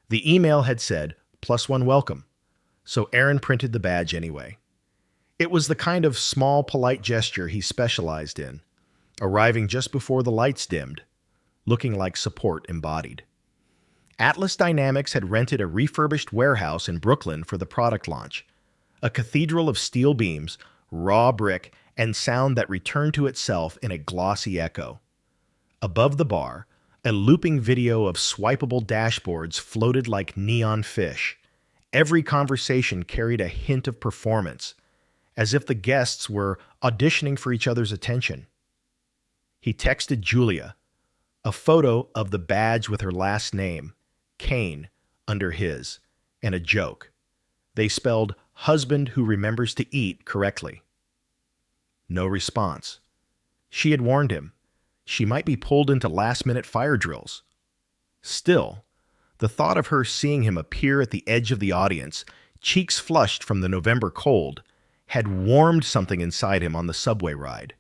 The email had said, +1 welcome, so Aaron printed the badge anyway. It was the kind of small, polite gesture he specialized in, arriving just before the lights dimmed, looking like support embodied. Atlas Dynamics had rented a refurbished warehouse in Brooklyn for the product launch, a cathedral of steel beams, raw brick, and sound that returned to itself in a glossy echo. Above the bar, a looping video of swipeable dashboards floated like neon fish. Every conversation carried a hint of performance, as if the guests were auditioning for each other's attention. He texted Julia, a photo of the badge with her last name, Kane, under his, and a joke. They spelled husband who remembers to eat correctly. No response. She had warned him. She might be pulled into last-minute fire drills. Still, the thought of her seeing him appear at the edge of the audience, cheeks flushed from the November cold, had warmed something inside him on the subway ride.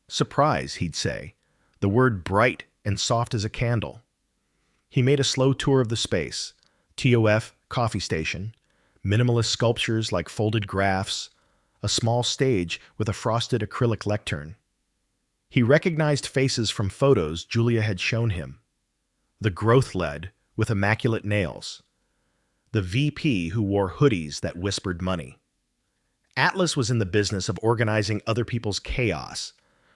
Surprise, he'd say, the word bright and soft as a candle. He made a slow tour of the space, TOF, coffee station, minimalist sculptures like folded graphs, a small stage with a frosted acrylic lectern. He recognized faces from photos Julia had shown him. The growth lead with immaculate nails. The VP who wore hoodies that whispered money. Atlas was in the business of organizing other people's chaos.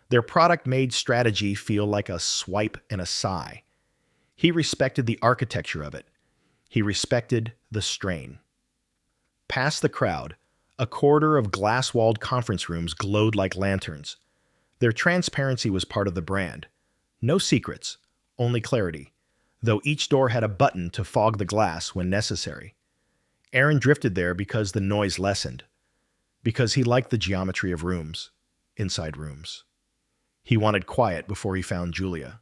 Their product made strategy feel like a swipe and a sigh. He respected the architecture of it. He respected the strain. Past the crowd, a corridor of glass-walled conference rooms glowed like lanterns. Their transparency was part of the brand. No secrets, only clarity, though each door had a button to fog the glass when necessary. Aaron drifted there because the noise lessened, because he liked the geometry of rooms, inside rooms. He wanted quiet before he found Julia.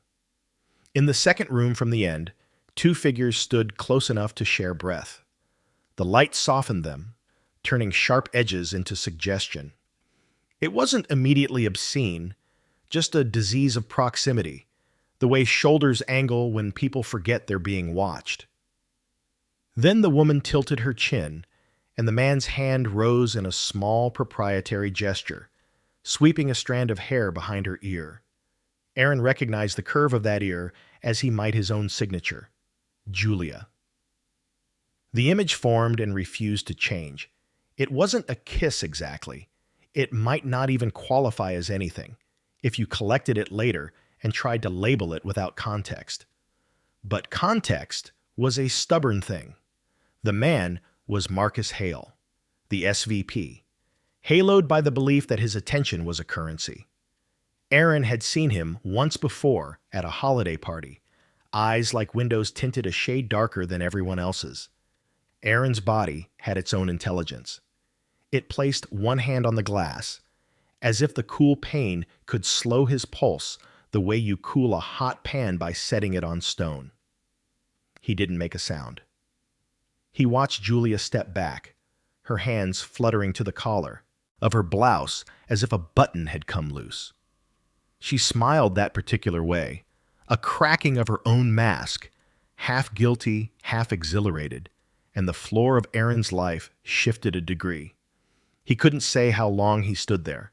In the second room from the end, two figures stood close enough to share breath. The light softened them, turning sharp edges into suggestion. It wasn't immediately obscene, just a disease of proximity, the way shoulders angle when people forget they're being watched. Then the woman tilted her chin, and the man's hand rose in a small proprietary gesture, sweeping a strand of hair behind her ear. Aaron recognized the curve of that ear as he might his own signature, Julia. The image formed and refused to change. It wasn't a kiss exactly. It might not even qualify as anything, if you collected it later and tried to label it without context. But context was a stubborn thing. The man was Marcus Hale, the SVP, haloed by the belief that his attention was a currency. Aaron had seen him once before at a holiday party, eyes like windows tinted a shade darker than everyone else's. Aaron's body had its own intelligence. It placed one hand on the glass, as if the cool pain could slow his pulse the way you cool a hot pan by setting it on stone. He didn't make a sound. He watched Julia step back, her hands fluttering to the collar of her blouse as if a button had come loose. She smiled that particular way, a cracking of her own mask, half guilty, half exhilarated, and the floor of Aaron's life shifted a degree. He couldn't say how long he stood there.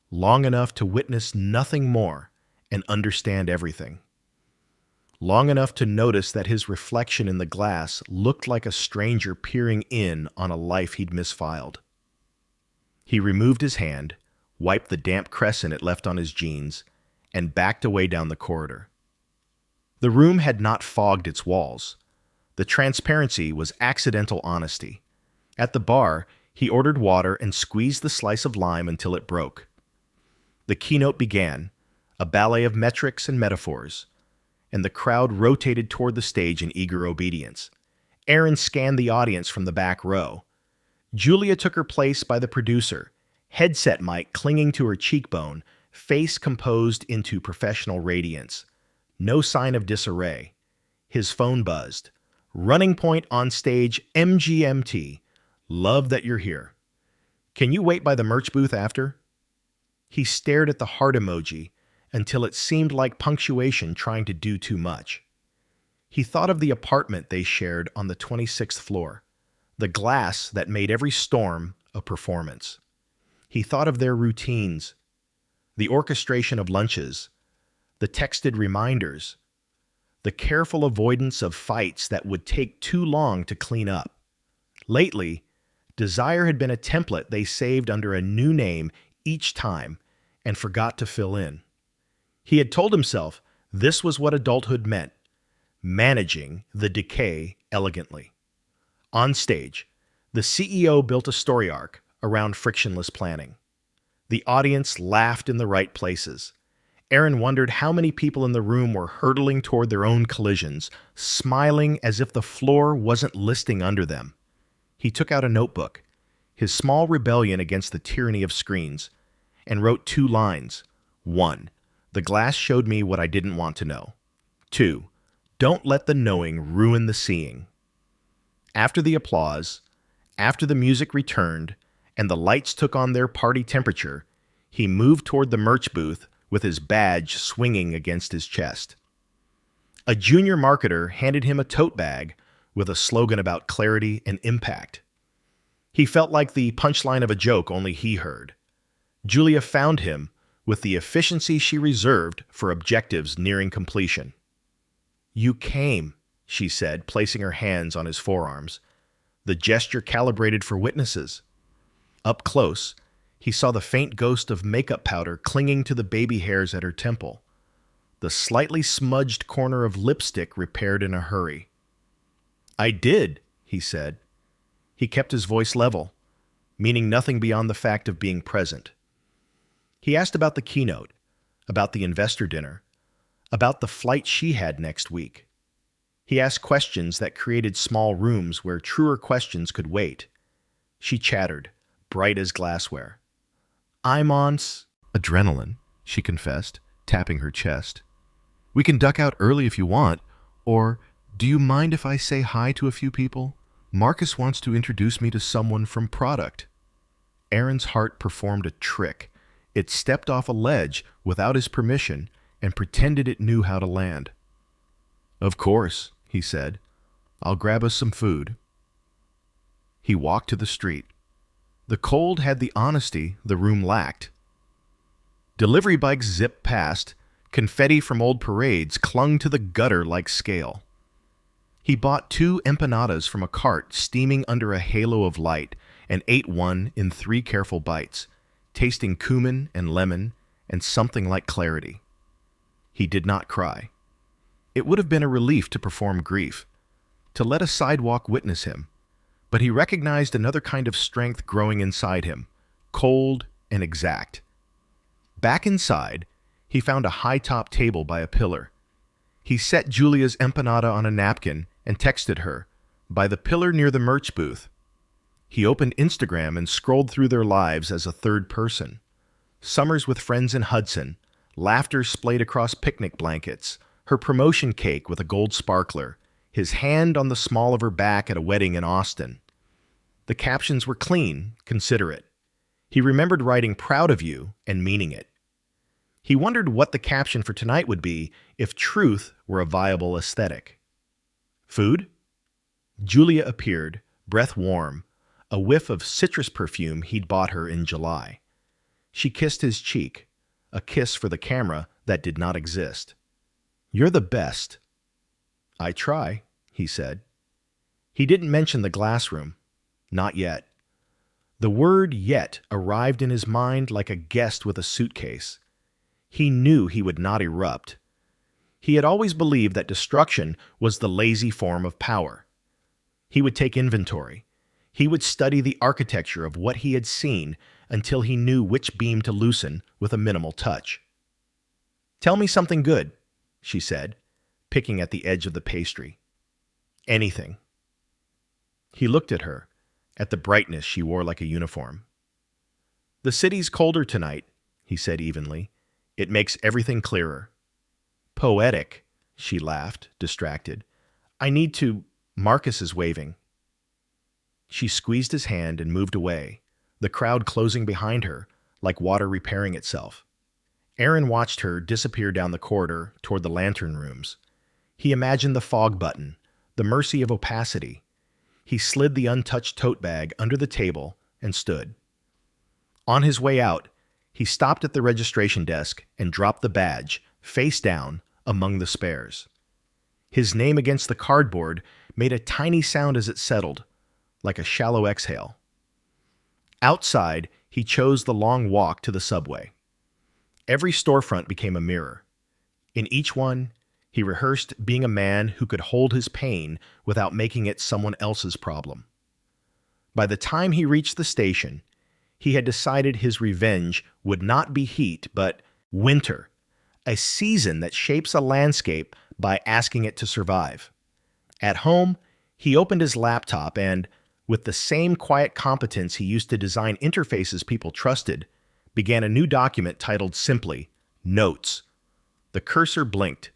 Long enough to witness nothing more and understand everything. Long enough to notice that his reflection in the glass looked like a stranger peering in on a life he'd misfiled. He removed his hand, wiped the damp crescent it left on his jeans, and backed away down the corridor. The room had not fogged its walls. The transparency was accidental honesty. At the bar, he ordered water and squeezed the slice of lime until it broke. The keynote began, a ballet of metrics and metaphors, and the crowd rotated toward the stage in eager obedience. Aaron scanned the audience from the back row. Julia took her place by the producer, headset mic clinging to her cheekbone, face composed into professional radiance. No sign of disarray. His phone buzzed. Running point on stage, MGMT. Love that you're here. Can you wait by the merch booth after? He stared at the heart emoji until it seemed like punctuation trying to do too much. He thought of the apartment they shared on the 26th floor, the glass that made every storm a performance. He thought of their routines, the orchestration of lunches, the texted reminders, the careful avoidance of fights that would take too long to clean up. Lately, desire had been a template they saved under a new name each time and forgot to fill in. He had told himself this was what adulthood meant, managing the decay elegantly. On stage, the CEO built a story arc around frictionless planning. The audience laughed in the right places. Aaron wondered how many people in the room were hurtling toward their own collisions, smiling as if the floor wasn't listing under them. He took out a notebook, his small rebellion against the tyranny of screens, and wrote 2 lines. 1. The glass showed me what I didn't want to know. 2. Don't let the knowing ruin the seeing. After the applause, after the music returned, and the lights took on their party temperature, he moved toward the merch booth with his badge swinging against his chest. A junior marketer handed him a tote bag with a slogan about clarity and impact. He felt like the punchline of a joke only he heard. Julia found him with the efficiency she reserved for objectives nearing completion. "You came," she said, placing her hands on his forearms, the gesture calibrated for witnesses. Up close, he saw the faint ghost of makeup powder clinging to the baby hairs at her temple, the slightly smudged corner of lipstick repaired in a hurry. "I did," he said. He kept his voice level, meaning nothing beyond the fact of being present. He asked about the keynote, about the investor dinner, about the flight she had next week. He asked questions that created small rooms where truer questions could wait. She chattered, bright as glassware. "I'm on adrenaline," she confessed, tapping her chest. "We can duck out early if you want, or do you mind if I say hi to a few people? Marcus wants to introduce me to someone from product." Aaron's heart performed a trick. It stepped off a ledge without his permission and pretended it knew how to land. "Of course," he said. "I'll grab us some food." He walked to the street. The cold had the honesty the room lacked. Delivery bikes zipped past. Confetti from old parades clung to the gutter like scale. He bought 2 empanadas from a cart steaming under a halo of light and ate one in 3 careful bites, tasting cumin and lemon and something like clarity. He did not cry. It would have been a relief to perform grief, to let a sidewalk witness him, but he recognized another kind of strength growing inside him, cold and exact. Back inside, he found a high-top table by a pillar. He set Julia's empanada on a napkin and texted her, "By the pillar near the merch booth." He opened Instagram and scrolled through their lives as a third person. Summers with friends in Hudson, laughter splayed across picnic blankets, her promotion cake with a gold sparkler, his hand on the small of her back at a wedding in Austin. The captions were clean, considerate. He remembered writing "proud of you" and meaning it. He wondered what the caption for tonight would be if truth were a viable aesthetic. Food? Julia appeared, breath warm, a whiff of citrus perfume he'd bought her in July. She kissed his cheek, a kiss for the camera that did not exist. "You're the best." "I try," he said. He didn't mention the glass room. Not yet. The word "yet" arrived in his mind like a guest with a suitcase. He knew he would not erupt. He had always believed that destruction was the lazy form of power. He would take inventory. He would study the architecture of what he had seen until he knew which beam to loosen with a minimal touch. "Tell me something good," she said, picking at the edge of the pastry. "Anything." He looked at her, at the brightness she wore like a uniform. "The city's colder tonight," he said evenly. "It makes everything clearer." "Poetic," she laughed, distracted. "I need to—" Marcus is waving." She squeezed his hand and moved away, the crowd closing behind her, like water repairing itself. Aaron watched her disappear down the corridor toward the lantern rooms. He imagined the fog button, the mercy of opacity. He slid the untouched tote bag under the table and stood. On his way out, he stopped at the registration desk and dropped the badge, face down, among the spares. His name against the cardboard made a tiny sound as it settled, like a shallow exhale. Outside, he chose the long walk to the subway. Every storefront became a mirror. In each one, he rehearsed being a man who could hold his pain without making it someone else's problem. By the time he reached the station, he had decided his revenge would not be heat, but winter, a season that shapes a landscape by asking it to survive. At home, he opened his laptop and, with the same quiet competence he used to design interfaces people trusted, began a new document titled simply, Notes. The cursor blinked.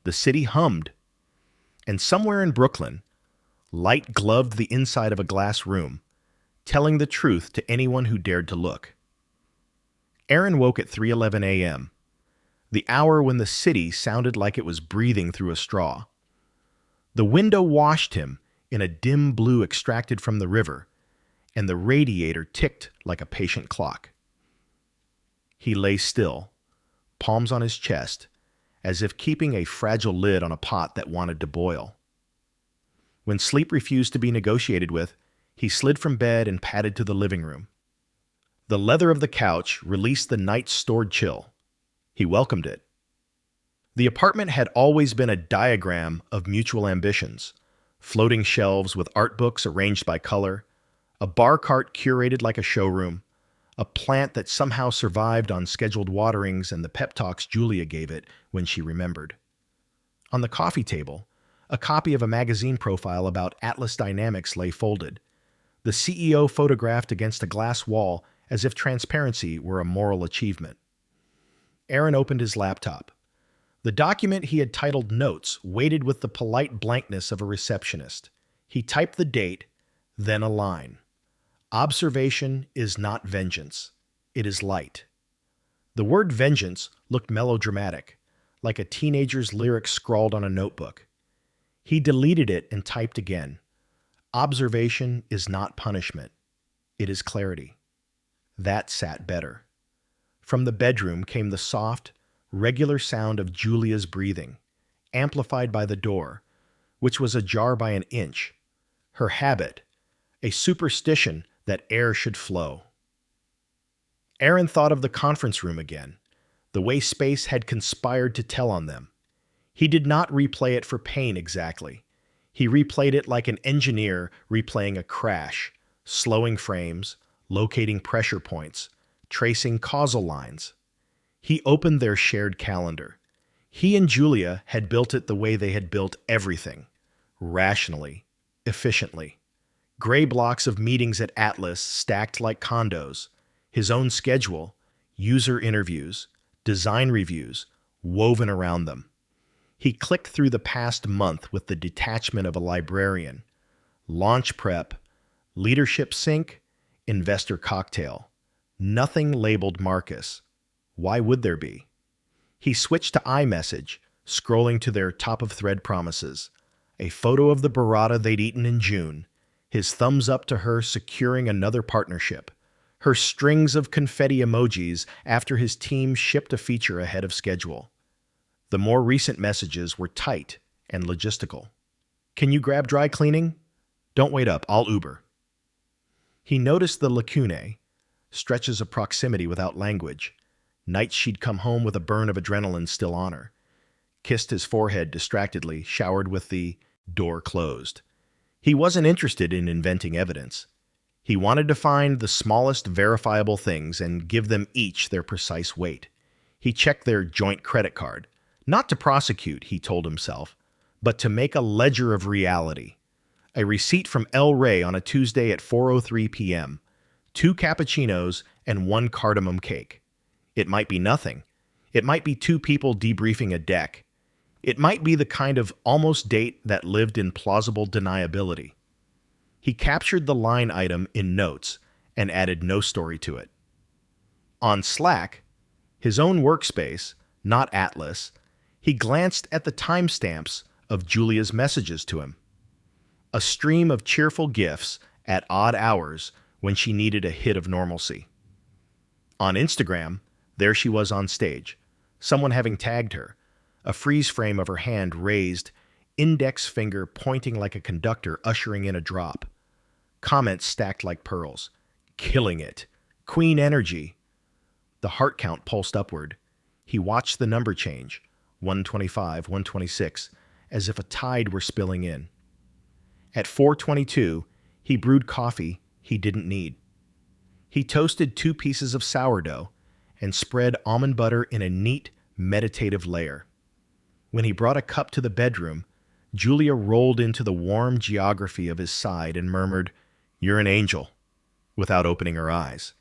The city hummed. And somewhere in Brooklyn, light gloved the inside of a glass room, telling the truth to anyone who dared to look. Aaron woke at 3:11 a.m., the hour when the city sounded like it was breathing through a straw. The window washed him in a dim blue extracted from the river, and the radiator ticked like a patient clock. He lay still, palms on his chest, as if keeping a fragile lid on a pot that wanted to boil. When sleep refused to be negotiated with, he slid from bed and padded to the living room. The leather of the couch released the night's stored chill. He welcomed it. The apartment had always been a diagram of mutual ambitions: floating shelves with art books arranged by color, a bar cart curated like a showroom, a plant that somehow survived on scheduled waterings and the pep talks Julia gave it when she remembered. On the coffee table, a copy of a magazine profile about Atlas Dynamics lay folded, the CEO photographed against a glass wall as if transparency were a moral achievement. Aaron opened his laptop. The document he had titled Notes waited with the polite blankness of a receptionist. He typed the date, then a line. Observation is not vengeance. It is light. The word vengeance looked melodramatic, like a teenager's lyrics scrawled on a notebook. He deleted it and typed again. Observation is not punishment. It is clarity. That sat better. From the bedroom came the soft, regular sound of Julia's breathing, amplified by the door, which was ajar by an inch. Her habit, a superstition that air should flow. Aaron thought of the conference room again, the way space had conspired to tell on them. He did not replay it for pain exactly. He replayed it like an engineer replaying a crash, slowing frames, locating pressure points, tracing causal lines. He opened their shared calendar. He and Julia had built it the way they had built everything, rationally, efficiently. Gray blocks of meetings at Atlas stacked like condos, his own schedule, user interviews, design reviews, woven around them. He clicked through the past month with the detachment of a librarian. Launch prep, leadership sync, investor cocktail. Nothing labeled Marcus. Why would there be? He switched to iMessage, scrolling to their top-of-thread promises. A photo of the burrata they'd eaten in June, his thumbs up to her securing another partnership, her strings of confetti emojis after his team shipped a feature ahead of schedule. The more recent messages were tight and logistical. Can you grab dry cleaning? Don't wait up, I'll Uber. He noticed the lacunae, stretches of proximity without language, nights she'd come home with a burn of adrenaline still on her, kissed his forehead distractedly, showered with the door closed. He wasn't interested in inventing evidence. He wanted to find the smallest verifiable things and give them each their precise weight. He checked their joint credit card, not to prosecute, he told himself, but to make a ledger of reality. A receipt from El Rey on a Tuesday at 4:03 p.m., 2 cappuccinos and 1 cardamom cake. It might be nothing. It might be 2 people debriefing a deck. It might be the kind of almost date that lived in plausible deniability. He captured the line item in Notes and added no story to it. On Slack, his own workspace, not Atlas, he glanced at the timestamps of Julia's messages to him. A stream of cheerful gifts at odd hours when she needed a hit of normalcy. On Instagram, there she was on stage, someone having tagged her, a freeze frame of her hand raised, index finger pointing like a conductor ushering in a drop. Comments stacked like pearls. Killing it. Queen energy. The heart count pulsed upward. He watched the number change, 125, 126, as if a tide were spilling in. At 4:22, he brewed coffee he didn't need. He toasted 2 pieces of sourdough and spread almond butter in a neat, meditative layer. When he brought a cup to the bedroom, Julia rolled into the warm geography of his side and murmured, "You're an angel," without opening her eyes.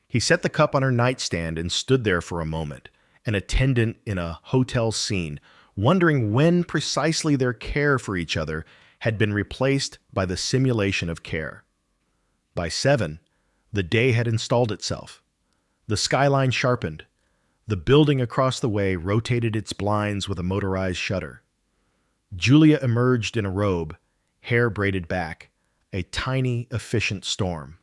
He set the cup on her nightstand and stood there for a moment, an attendant in a hotel scene, wondering when precisely their care for each other had been replaced by the simulation of care. By 7, the day had installed itself. The skyline sharpened. The building across the way rotated its blinds with a motorized shutter. Julia emerged in a robe, hair braided back, a tiny, efficient storm.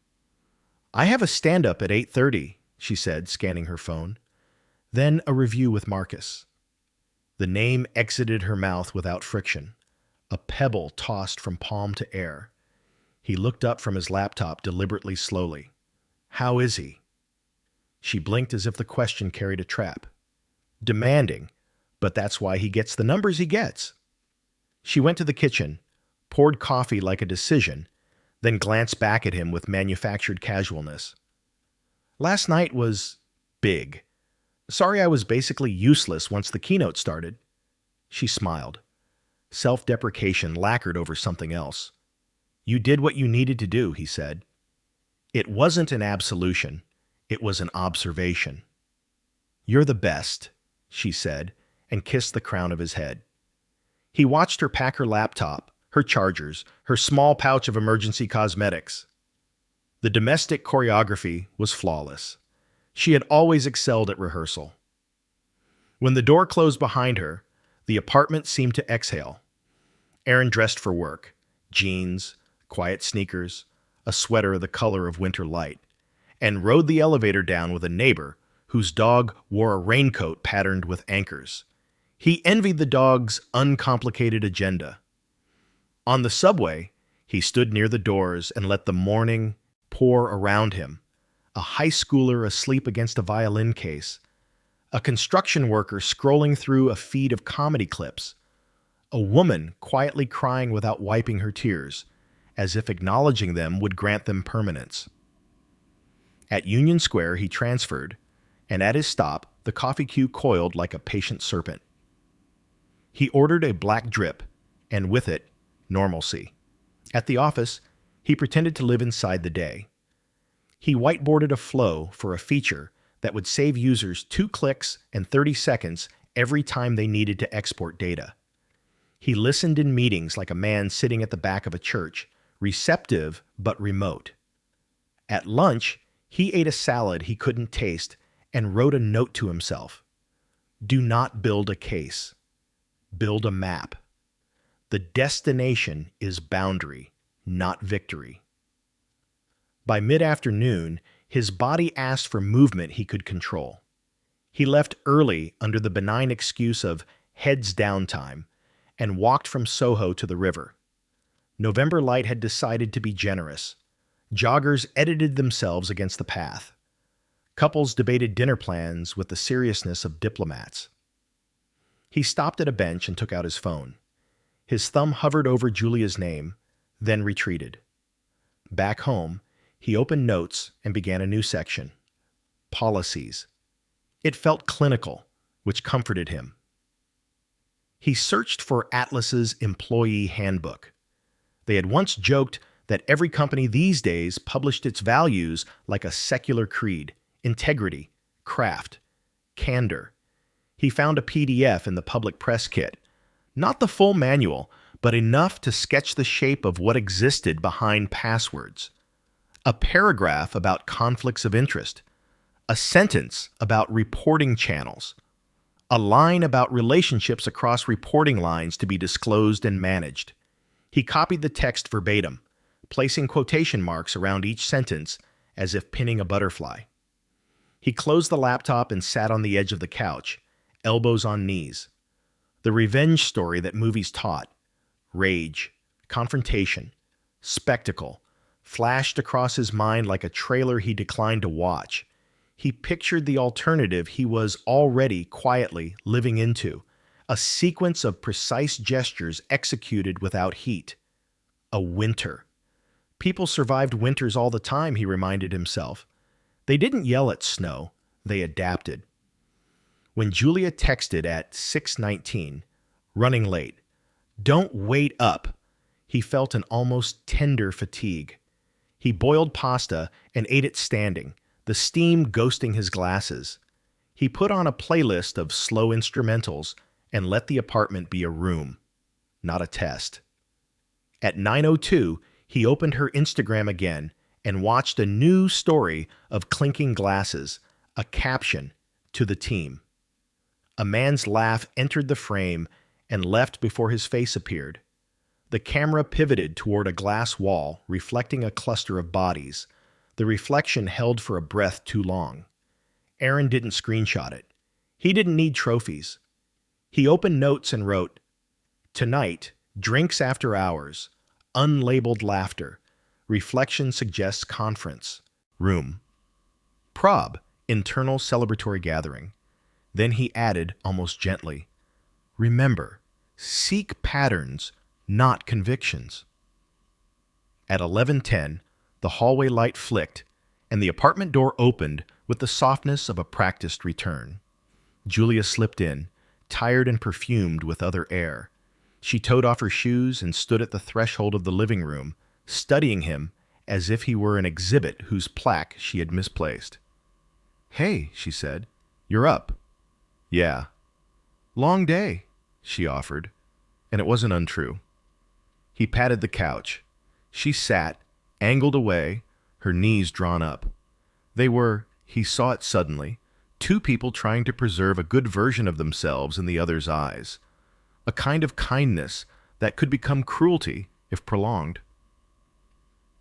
"I have a stand-up at 8:30, she said, scanning her phone. Then a review with Marcus. The name exited her mouth without friction, a pebble tossed from palm to air. He looked up from his laptop deliberately slowly. "How is he?" She blinked as if the question carried a trap. Demanding, but that's why he gets the numbers he gets. She went to the kitchen, poured coffee like a decision, then glanced back at him with manufactured casualness. "Last night was big. Sorry I was basically useless once the keynote started." She smiled. Self-deprecation lacquered over something else. "You did what you needed to do," he said. It wasn't an absolution. It was an observation. "You're the best," she said, and kissed the crown of his head. He watched her pack her laptop, her chargers, her small pouch of emergency cosmetics. The domestic choreography was flawless. She had always excelled at rehearsal. When the door closed behind her, the apartment seemed to exhale. Aaron dressed for work, jeans, quiet sneakers, a sweater the color of winter light, and rode the elevator down with a neighbor whose dog wore a raincoat patterned with anchors. He envied the dog's uncomplicated agenda. On the subway, he stood near the doors and let the morning pour around him. A high schooler asleep against a violin case, a construction worker scrolling through a feed of comedy clips, a woman quietly crying without wiping her tears, as if acknowledging them would grant them permanence. At Union Square, he transferred, and at his stop, the coffee queue coiled like a patient serpent. He ordered a black drip, and with it, normalcy. At the office, he pretended to live inside the day. He whiteboarded a flow for a feature that would save users 2 clicks and 30 seconds every time they needed to export data. He listened in meetings like a man sitting at the back of a church, receptive but remote. At lunch, he ate a salad he couldn't taste and wrote a note to himself. "Do not build a case. Build a map. The destination is boundary, not victory." By mid-afternoon, his body asked for movement he could control. He left early under the benign excuse of heads down time and walked from Soho to the river. November light had decided to be generous. Joggers edited themselves against the path. Couples debated dinner plans with the seriousness of diplomats. He stopped at a bench and took out his phone. His thumb hovered over Julia's name, then retreated. Back home, he opened Notes and began a new section. Policies. It felt clinical, which comforted him. He searched for Atlas's employee handbook. They had once joked that every company these days published its values like a secular creed: integrity, craft, candor. He found a PDF in the public press kit. Not the full manual, but enough to sketch the shape of what existed behind passwords. A paragraph about conflicts of interest. A sentence about reporting channels. A line about relationships across reporting lines to be disclosed and managed. He copied the text verbatim, placing quotation marks around each sentence as if pinning a butterfly. He closed the laptop and sat on the edge of the couch, elbows on knees. The revenge story that movies taught, rage, confrontation, spectacle, flashed across his mind like a trailer he declined to watch. He pictured the alternative he was already quietly living into, a sequence of precise gestures executed without heat. A winter. People survived winters all the time, he reminded himself. They didn't yell at snow, they adapted. When Julia texted at 6:19, running late, "Don't wait up," he felt an almost tender fatigue. He boiled pasta and ate it standing, the steam ghosting his glasses. He put on a playlist of slow instrumentals and let the apartment be a room, not a test. At 9:02, he opened her Instagram again and watched a new story of clinking glasses, a caption, "To the team." A man's laugh entered the frame and left before his face appeared. The camera pivoted toward a glass wall, reflecting a cluster of bodies. The reflection held for a breath too long. Aaron didn't screenshot it. He didn't need trophies. He opened notes and wrote, "Tonight, drinks after hours, unlabeled laughter. Reflection suggests conference. Room. Prob, internal celebratory gathering." Then he added, almost gently, "Remember, seek patterns, not convictions." At 11:10, the hallway light flicked, and the apartment door opened with the softness of a practiced return. Julia slipped in, tired and perfumed with other air. She toed off her shoes and stood at the threshold of the living room, studying him as if he were an exhibit whose plaque she had misplaced. "Hey," she said, "you're up." "Yeah." "Long day," she offered, and it wasn't untrue. He patted the couch. She sat, angled away, her knees drawn up. They were, he saw it suddenly, two people trying to preserve a good version of themselves in the other's eyes. A kind of kindness that could become cruelty if prolonged.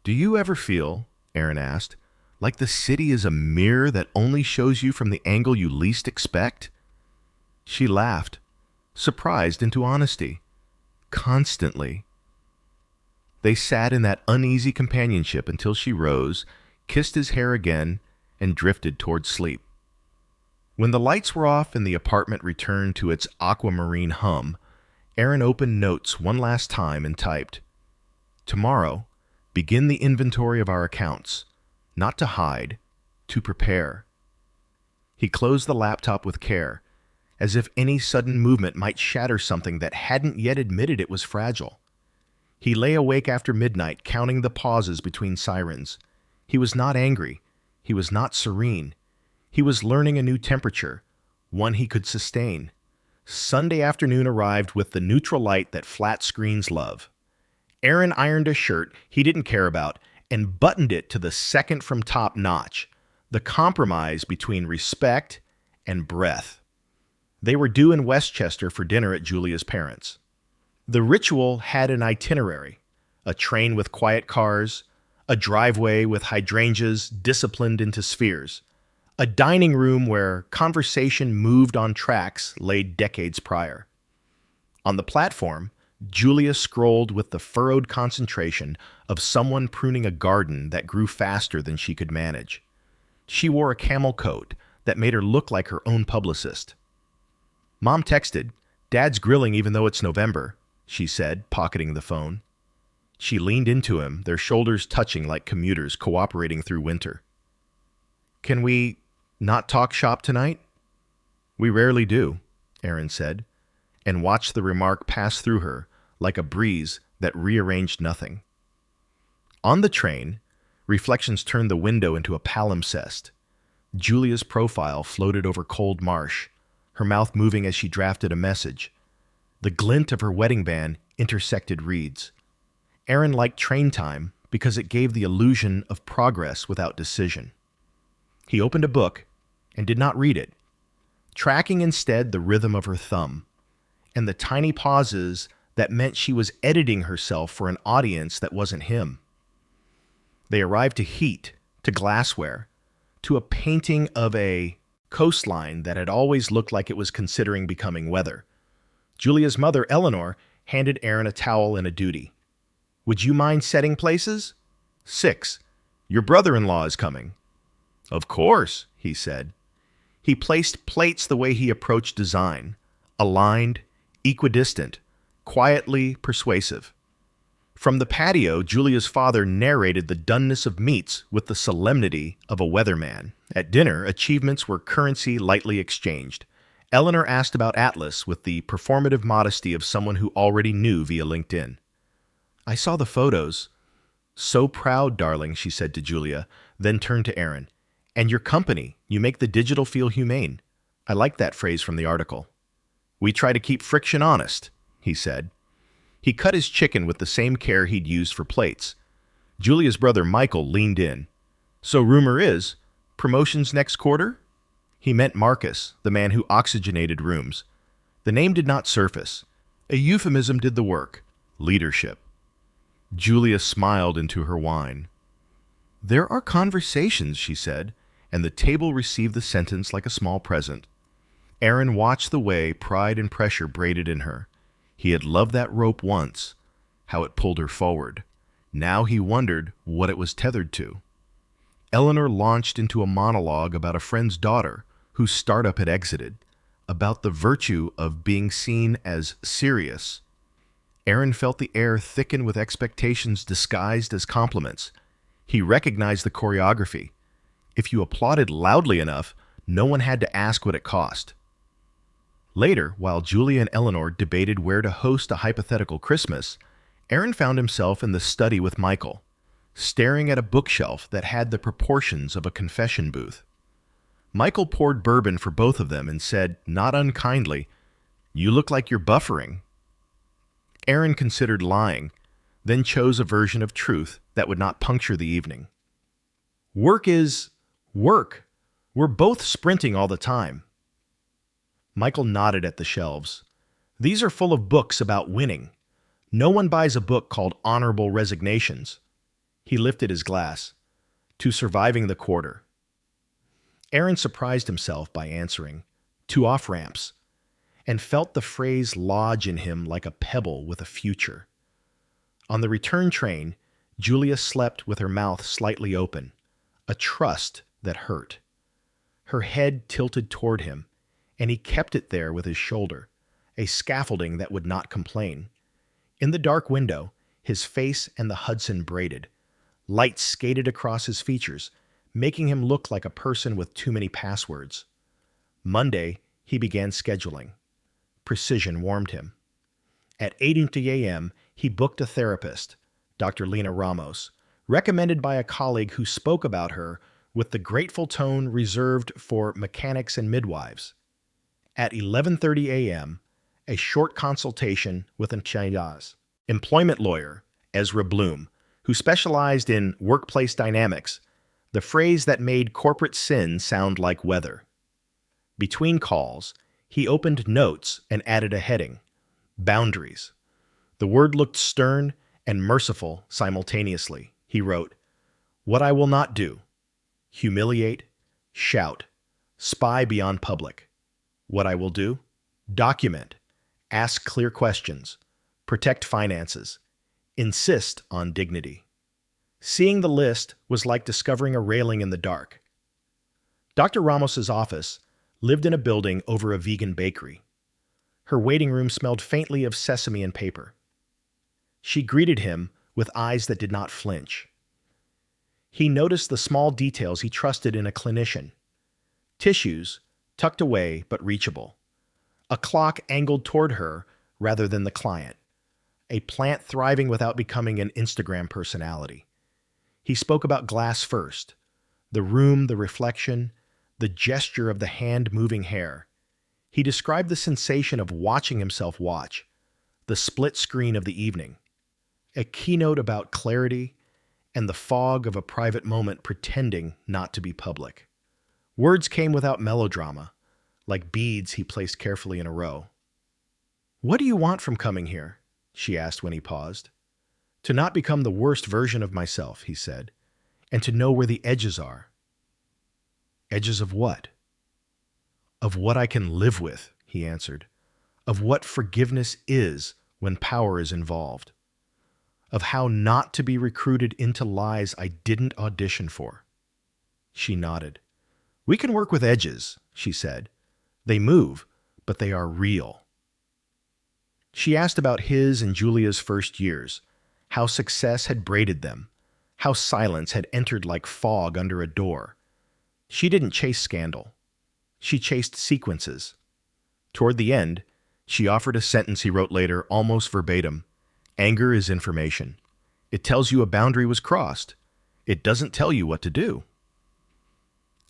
"Do you ever feel," Aaron asked, "like the city is a mirror that only shows you from the angle you least expect?" She laughed, surprised into honesty. "Constantly." They sat in that uneasy companionship until she rose, kissed his hair again, and drifted toward sleep. When the lights were off and the apartment returned to its aquamarine hum, Aaron opened notes one last time and typed, "Tomorrow, begin the inventory of our accounts, not to hide, to prepare." He closed the laptop with care, as if any sudden movement might shatter something that hadn't yet admitted it was fragile. He lay awake after midnight, counting the pauses between sirens. He was not angry. He was not serene. He was learning a new temperature, one he could sustain. Sunday afternoon arrived with the neutral light that flat screens love. Aaron ironed a shirt he didn't care about and buttoned it to the second from top notch, the compromise between respect and breath. They were due in Westchester for dinner at Julia's parents'. The ritual had an itinerary, a train with quiet cars, a driveway with hydrangeas disciplined into spheres, a dining room where conversation moved on tracks laid decades prior. On the platform, Julia scrolled with the furrowed concentration of someone pruning a garden that grew faster than she could manage. She wore a camel coat that made her look like her own publicist. "Mom texted, 'Dad's grilling even though it's November,'" she said, pocketing the phone. She leaned into him, their shoulders touching like commuters cooperating through winter. "Can we not talk shop tonight?" "We rarely do," Aaron said, and watched the remark pass through her like a breeze that rearranged nothing. On the train, reflections turned the window into a palimpsest. Julia's profile floated over cold marsh, her mouth moving as she drafted a message. The glint of her wedding band intersected reeds. Aaron liked train time because it gave the illusion of progress without decision. He opened a book and did not read it. tracking instead the rhythm of her thumb and the tiny pauses that meant she was editing herself for an audience that wasn't him. They arrived to heat, to glassware, to a painting of a coastline that had always looked like it was considering becoming weather. Julia's mother, Eleanor, handed Aaron a towel and a duty. "Would you mind setting places?" 6. "Your brother-in-law is coming." "Of course," he said. He placed plates the way he approached design, aligned, equidistant, quietly persuasive. From the patio, Julia's father narrated the doneness of meats with the solemnity of a weatherman. At dinner, achievements were currency lightly exchanged. Eleanor asked about Atlas with the performative modesty of someone who already knew via LinkedIn. "I saw the photos." "So proud, darling," she said to Julia, then turned to Aaron. "And your company, you make the digital feel humane." I like that phrase from the article. "We try to keep friction honest," he said. He cut his chicken with the same care he'd used for plates. Julia's brother Michael leaned in. "So rumor is, promotions next quarter?" He meant Marcus, the man who oxygenated rooms. The name did not surface. A euphemism did the work. Leadership. Julia smiled into her wine. "There are conversations," she said, and the table received the sentence like a small present. Aaron watched the way pride and pressure braided in her. He had loved that rope once, how it pulled her forward. Now he wondered what it was tethered to. Eleanor launched into a monologue about a friend's daughter whose startup had exited, about the virtue of being seen as serious. Aaron felt the air thicken with expectations disguised as compliments. He recognized the choreography. If you applauded loudly enough, no one had to ask what it cost. Later, while Julia and Eleanor debated where to host a hypothetical Christmas, Aaron found himself in the study with Michael, staring at a bookshelf that had the proportions of a confession booth. Michael poured bourbon for both of them and said, not unkindly, "You look like you're buffering." Aaron considered lying, then chose a version of truth that would not puncture the evening. "Work is work. We're both sprinting all the time." Michael nodded at the shelves. "These are full of books about winning. No one buys a book called Honorable Resignations." He lifted his glass. "To surviving the quarter." Aaron surprised himself by answering, "To off-ramps," and felt the phrase lodge in him like a pebble with a future. On the return train, Julia slept with her mouth slightly open, a trust that hurt. Her head tilted toward him, and he kept it there with his shoulder, a scaffolding that would not complain. In the dark window, his face and the Hudson braided. Light skated across his features, making him look like a person with too many passwords. Monday, he began scheduling. Precision warmed him. At 8:30 a.m., he booked a therapist, Dr. Lena Ramos, recommended by a colleague who spoke about her with the grateful tone reserved for mechanics and midwives. At 11:30 a.m., a short consultation with an employment lawyer, Ezra Bloom, who specialized in workplace dynamics, the phrase that made corporate sin sound like weather. Between calls, he opened notes and added a heading, Boundaries. The word looked stern and merciful simultaneously. He wrote, "What I will not do: humiliate, shout, spy beyond public. What I will do: document, ask clear questions, protect finances, insist on dignity." Seeing the list was like discovering a railing in the dark. Dr. Ramos's office lived in a building over a vegan bakery. Her waiting room smelled faintly of sesame and paper. She greeted him with eyes that did not flinch. He noticed the small details he trusted in a clinician. Tissues, tucked away but reachable. A clock angled toward her rather than the client. A plant thriving without becoming an Instagram personality. He spoke about glass first. The room, the reflection, the gesture of the hand-moving hair. He described the sensation of watching himself watch, the split screen of the evening. A keynote about clarity and the fog of a private moment pretending not to be public. Words came without melodrama, like beads he placed carefully in a row. "What do you want from coming here?" she asked when he paused. "To not become the worst version of myself," he said, "and to know where the edges are." "Edges of what?" "Of what I can live with," he answered. "Of what forgiveness is when power is involved. Of how not to be recruited into lies I didn't audition for." She nodded. "We can work with edges," she said. "They move, but they are real." She asked about his and Julia's first years, how success had braided them, how silence had entered like fog under a door. She didn't chase scandal. She chased sequences. Toward the end, she offered a sentence he wrote later, almost verbatim. "Anger is information. It tells you a boundary was crossed. It doesn't tell you what to do."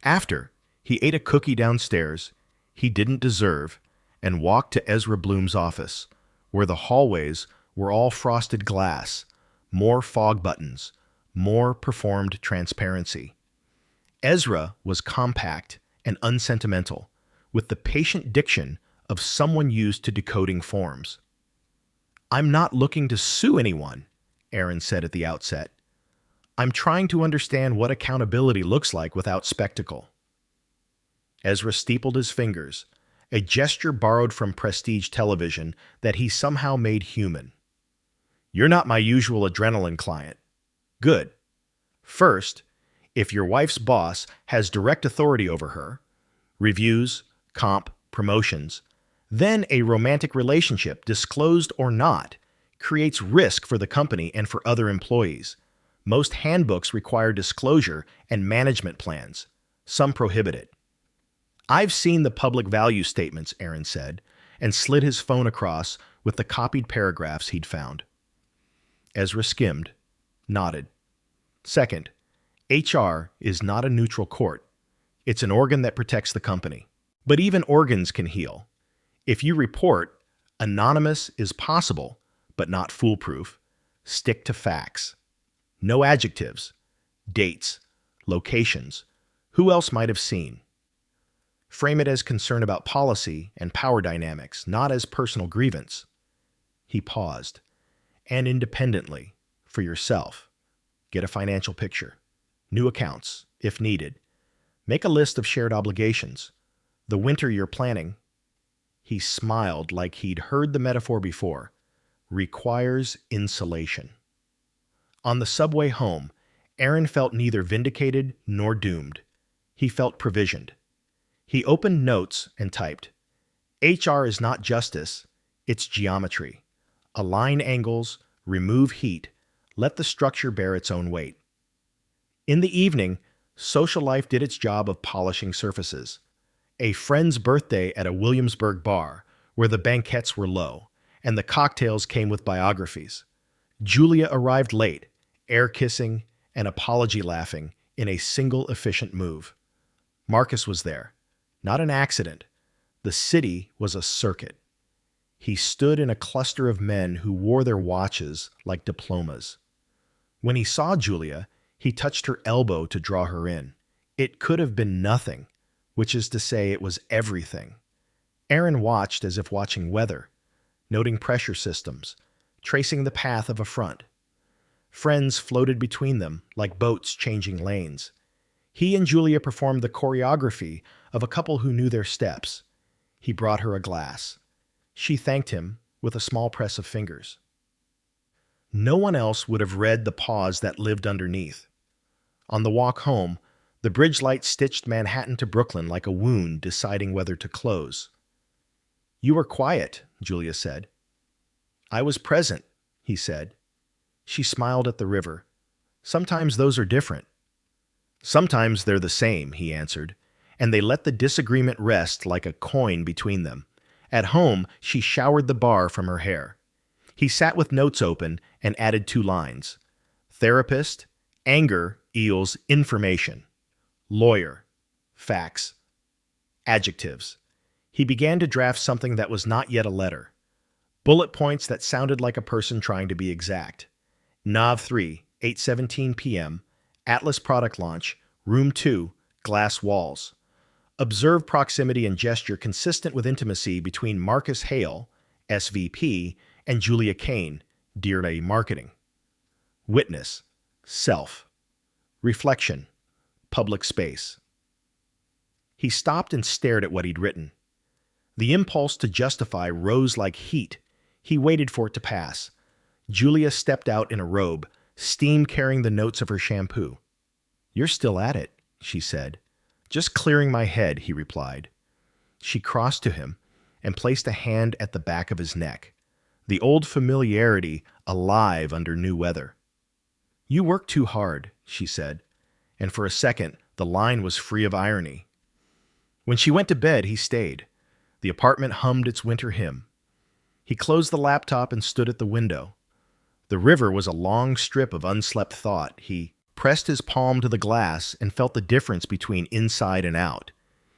After, he ate a cookie downstairs he didn't deserve and walked to Ezra Bloom's office, where the hallways were all frosted glass, more fog buttons, more performed transparency. Ezra was compact and unsentimental, with the patient diction of someone used to decoding forms. "I'm not looking to sue anyone," Aaron said at the outset. "I'm trying to understand what accountability looks like without spectacle." Ezra steepled his fingers, a gesture borrowed from prestige television that he somehow made human. "You're not my usual adrenaline client." "Good. First, if your wife's boss has direct authority over her, reviews, comp, promotions, then a romantic relationship, disclosed or not, creates risk for the company and for other employees. Most handbooks require disclosure and management plans. Some prohibit it." "I've seen the public value statements," Aaron said, and slid his phone across with the copied paragraphs he'd found. Ezra skimmed, nodded. "Second, HR is not a neutral court. It's an organ that protects the company. But even organs can heal. If you report, anonymous is possible, but not foolproof. Stick to facts. No adjectives, dates, locations. Who else might have seen? Frame it as concern about policy and power dynamics, not as personal grievance." He paused. "And independently, for yourself. Get a financial picture. New accounts, if needed. Make a list of shared obligations. The winter you're planning," he smiled like he'd heard the metaphor before, "requires insulation." On the subway home, Aaron felt neither vindicated nor doomed. He felt provisioned. He opened notes and typed, "HR is not justice, it's geometry. Align angles, remove heat, let the structure bear its own weight." In the evening, social life did its job of polishing surfaces. A friend's birthday at a Williamsburg bar, where the banquets were low, and the cocktails came with biographies. Julia arrived late, air-kissing and apology-laughing in a single efficient move. Marcus was there. Not an accident. The city was a circuit. He stood in a cluster of men who wore their watches like diplomas. When he saw Julia, he touched her elbow to draw her in. It could have been nothing, which is to say it was everything. Aaron watched as if watching weather, noting pressure systems, tracing the path of a front. Friends floated between them like boats changing lanes. He and Julia performed the choreography of a couple who knew their steps. He brought her a glass. She thanked him with a small press of fingers. No one else would have read the pause that lived underneath. On the walk home, the bridge light stitched Manhattan to Brooklyn like a wound deciding whether to close. "You were quiet," Julia said. "I was present," he said. She smiled at the river. "Sometimes those are different." "Sometimes they're the same," he answered, and they let the disagreement rest like a coin between them. At home, she showered the bar from her hair. He sat with notes open and added 2 lines. Therapist, anger equals information. Lawyer, facts. Adjectives. He began to draft something that was not yet a letter. Bullet points that sounded like a person trying to be exact. Nav 3, 8:17 p.m., Atlas product launch, room 2, glass walls. Observe proximity and gesture consistent with intimacy between Marcus Hale, SVP, and Julia Kane, DIRA Marketing. Witness, self. Reflection, public space. He stopped and stared at what he'd written. The impulse to justify rose like heat. He waited for it to pass. Julia stepped out in a robe, steam carrying the notes of her shampoo. "You're still at it," she said. "Just clearing my head," he replied. She crossed to him and placed a hand at the back of his neck, the old familiarity alive under new weather. "You work too hard," she said, and for a second the line was free of irony. When she went to bed, he stayed. The apartment hummed its winter hymn. He closed the laptop and stood at the window. The river was a long strip of unslept thought. He pressed his palm to the glass and felt the difference between inside and out.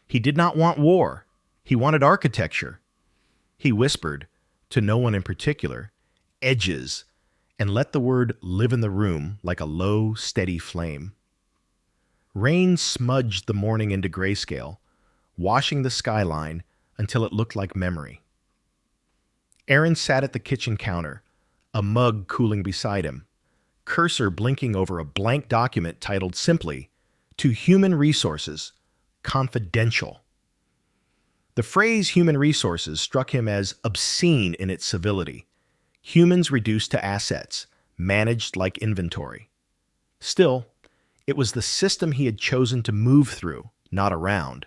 He did not want war. He wanted architecture. He whispered, to no one in particular, edges, and let the word live in the room like a low, steady flame. Rain smudged the morning into grayscale, washing the skyline until it looked like memory. Aaron sat at the kitchen counter, a mug cooling beside him, cursor blinking over a blank document titled simply, "To Human Resources, Confidential." The phrase human resources struck him as obscene in its civility. Humans reduced to assets, managed like inventory. Still, it was the system he had chosen to move through, not around.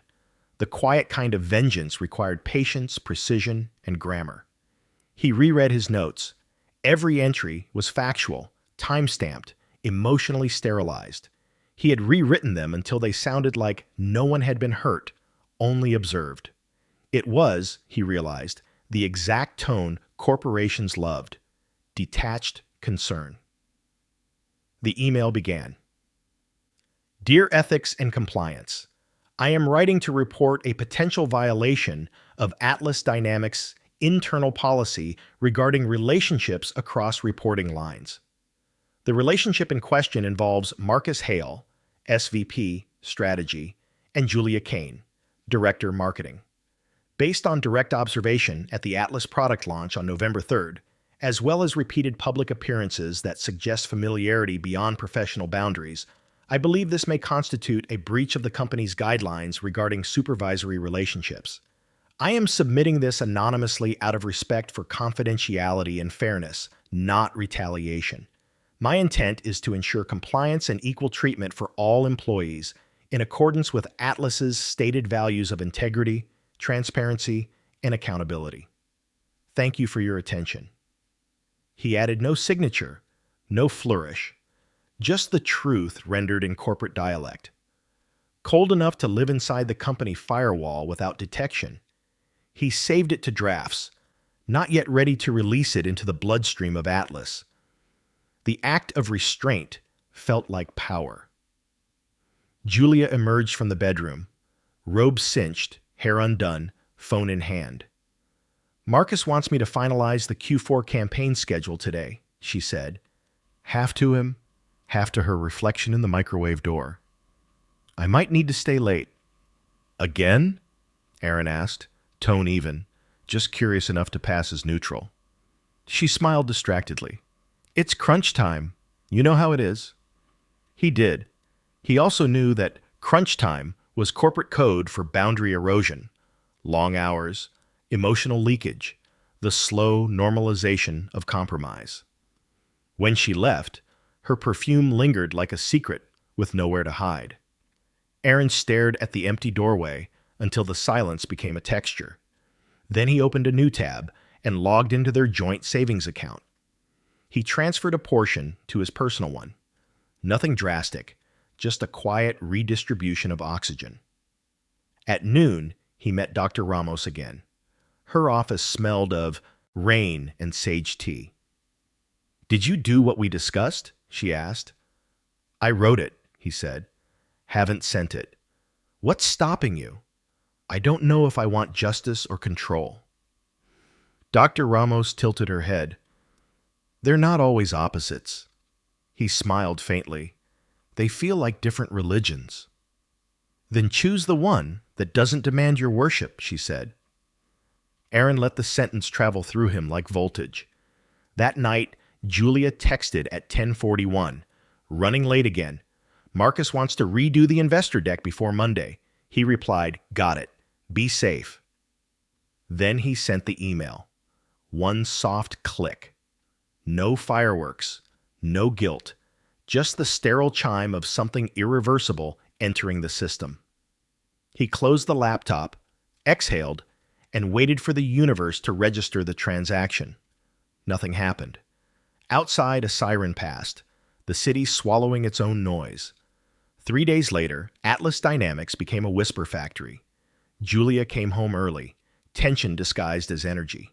The quiet kind of vengeance required patience, precision, and grammar. He reread his notes. Every entry was factual, time-stamped, emotionally sterilized. He had rewritten them until they sounded like no one had been hurt, only observed. It was, he realized, the exact tone corporations loved: detached concern. The email began. "Dear Ethics and Compliance, I am writing to report a potential violation of Atlas Dynamics' internal policy regarding relationships across reporting lines. The relationship in question involves Marcus Hale, SVP, Strategy, and Julia Kane, Director, Marketing. Based on direct observation at the Atlas product launch on November 3rd, as well as repeated public appearances that suggest familiarity beyond professional boundaries, I believe this may constitute a breach of the company's guidelines regarding supervisory relationships. I am submitting this anonymously out of respect for confidentiality and fairness, not retaliation. My intent is to ensure compliance and equal treatment for all employees in accordance with Atlas's stated values of integrity, transparency, and accountability. Thank you for your attention." He added no signature, no flourish, just the truth rendered in corporate dialect. Cold enough to live inside the company firewall without detection, he saved it to drafts, not yet ready to release it into the bloodstream of Atlas. The act of restraint felt like power. Julia emerged from the bedroom, robe cinched, hair undone, phone in hand. "Marcus wants me to finalize the Q4 campaign schedule today," she said, half to him, half to her reflection in the microwave door. "I might need to stay late." "Again?" Aaron asked, tone even, just curious enough to pass as neutral. She smiled distractedly. "It's crunch time. You know how it is." He did. He also knew that crunch time was corporate code for boundary erosion, long hours, emotional leakage, the slow normalization of compromise. When she left, her perfume lingered like a secret with nowhere to hide. Aaron stared at the empty doorway until the silence became a texture. Then he opened a new tab and logged into their joint savings account. He transferred a portion to his personal one. Nothing drastic, just a quiet redistribution of oxygen. At noon, he met Dr. Ramos again. Her office smelled of rain and sage tea. "Did you do what we discussed?" she asked. "I wrote it," he said. "Haven't sent it. What's stopping you? I don't know if I want justice or control." Dr. Ramos tilted her head. "They're not always opposites." He smiled faintly. "They feel like different religions." "Then choose the one," that doesn't demand your worship, she said. Aaron let the sentence travel through him like voltage. That night, Julia texted at 10:41, running late again. Marcus wants to redo the investor deck before Monday. He replied, got it. Be safe. Then he sent the email. One soft click. No fireworks, no guilt, just the sterile chime of something irreversible entering the system. He closed the laptop, exhaled, and waited for the universe to register the transaction. Nothing happened. Outside, a siren passed, the city swallowing its own noise. 3 days later, Atlas Dynamics became a whisper factory. Julia came home early, tension disguised as energy.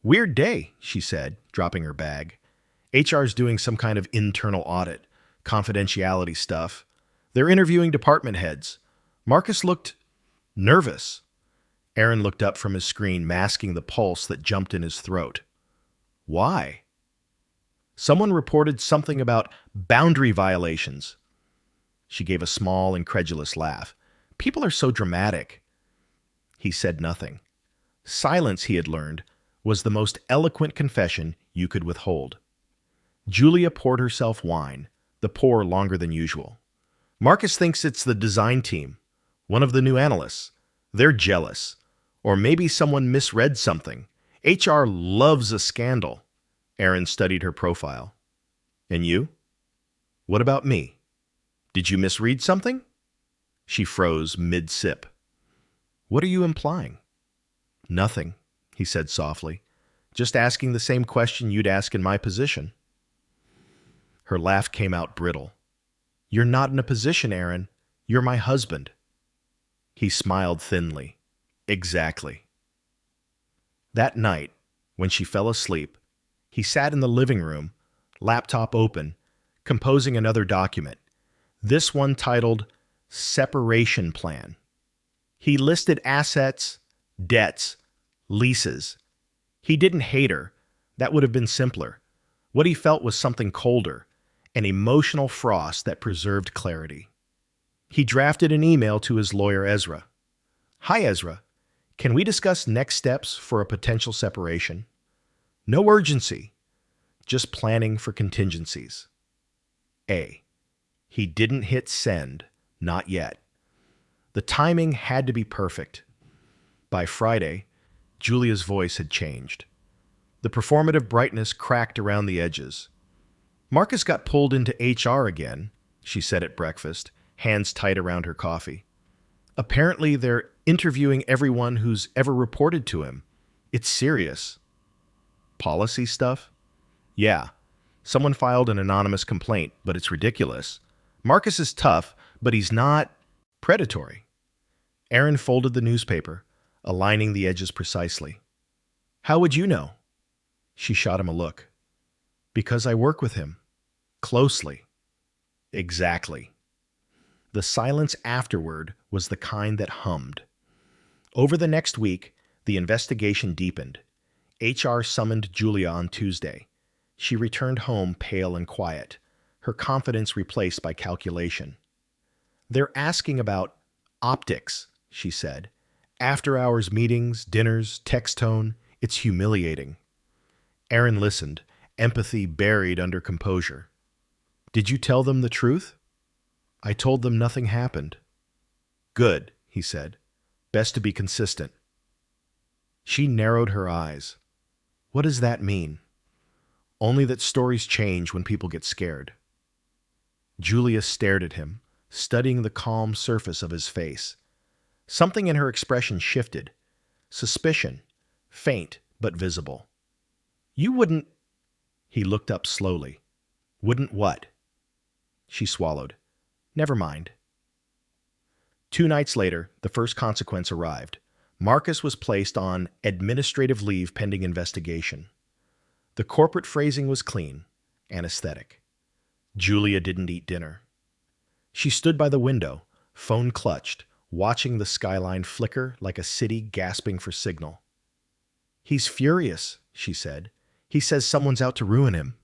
Weird day, she said, dropping her bag. HR's doing some kind of internal audit, confidentiality stuff. They're interviewing department heads. Marcus looked nervous. Aaron looked up from his screen, masking the pulse that jumped in his throat. Why? Someone reported something about boundary violations. She gave a small, incredulous laugh. People are so dramatic. He said nothing. Silence, he had learned, was the most eloquent confession you could withhold. Julia poured herself wine, the pour longer than usual. Marcus thinks it's the design team, one of the new analysts. They're jealous. Or maybe someone misread something. HR loves a scandal. Aaron studied her profile. And you? What about me? Did you misread something? She froze mid-sip. What are you implying? Nothing, he said softly. Just asking the same question you'd ask in my position. Her laugh came out brittle. You're not in a position, Aaron. You're my husband. He smiled thinly. Exactly. That night, when she fell asleep, he sat in the living room, laptop open, composing another document, this one titled Separation Plan. He listed assets, debts, leases. He didn't hate her. That would have been simpler. What he felt was something colder, an emotional frost that preserved clarity. He drafted an email to his lawyer, Ezra. Hi, Ezra. Can we discuss next steps for a potential separation? No urgency, just planning for contingencies. A. He didn't hit send, not yet. The timing had to be perfect. By Friday, Julia's voice had changed. The performative brightness cracked around the edges. Marcus got pulled into HR again, she said at breakfast, hands tight around her coffee. Apparently, they're interviewing everyone who's ever reported to him. It's serious. Policy stuff? Yeah. Someone filed an anonymous complaint, but it's ridiculous. Marcus is tough, but he's not predatory. Aaron folded the newspaper, aligning the edges precisely. How would you know? She shot him a look. Because I work with him. Closely. Exactly. The silence afterward was the kind that hummed. Over the next week, the investigation deepened. HR summoned Julia on Tuesday. She returned home pale and quiet, her confidence replaced by calculation. They're asking about optics, she said. After-hours meetings, dinners, text tone, it's humiliating. Aaron listened, empathy buried under composure. Did you tell them the truth? I told them nothing happened. Good, he said. Best to be consistent. She narrowed her eyes. What does that mean? Only that stories change when people get scared. Julia stared at him, studying the calm surface of his face. Something in her expression shifted. Suspicion, faint but visible. You wouldn't... He looked up slowly. Wouldn't what? She swallowed. Never mind. 2 nights later, the first consequence arrived. Marcus was placed on administrative leave pending investigation. The corporate phrasing was clean, anesthetic. Julia didn't eat dinner. She stood by the window, phone clutched, watching the skyline flicker like a city gasping for signal. He's furious, she said. He says someone's out to ruin him.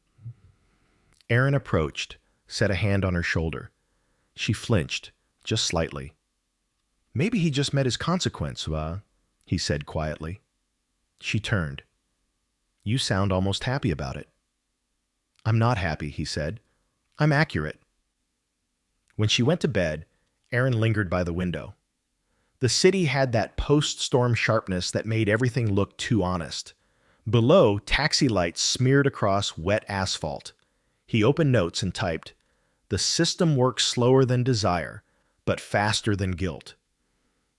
Aaron approached, set a hand on her shoulder. She flinched, just slightly. Maybe he just met his consequence, he said quietly. She turned. You sound almost happy about it. I'm not happy, he said. I'm accurate. When she went to bed, Aaron lingered by the window. The city had that post-storm sharpness that made everything look too honest. Below, taxi lights smeared across wet asphalt. He opened notes and typed, "The system works slower than desire, but faster than guilt."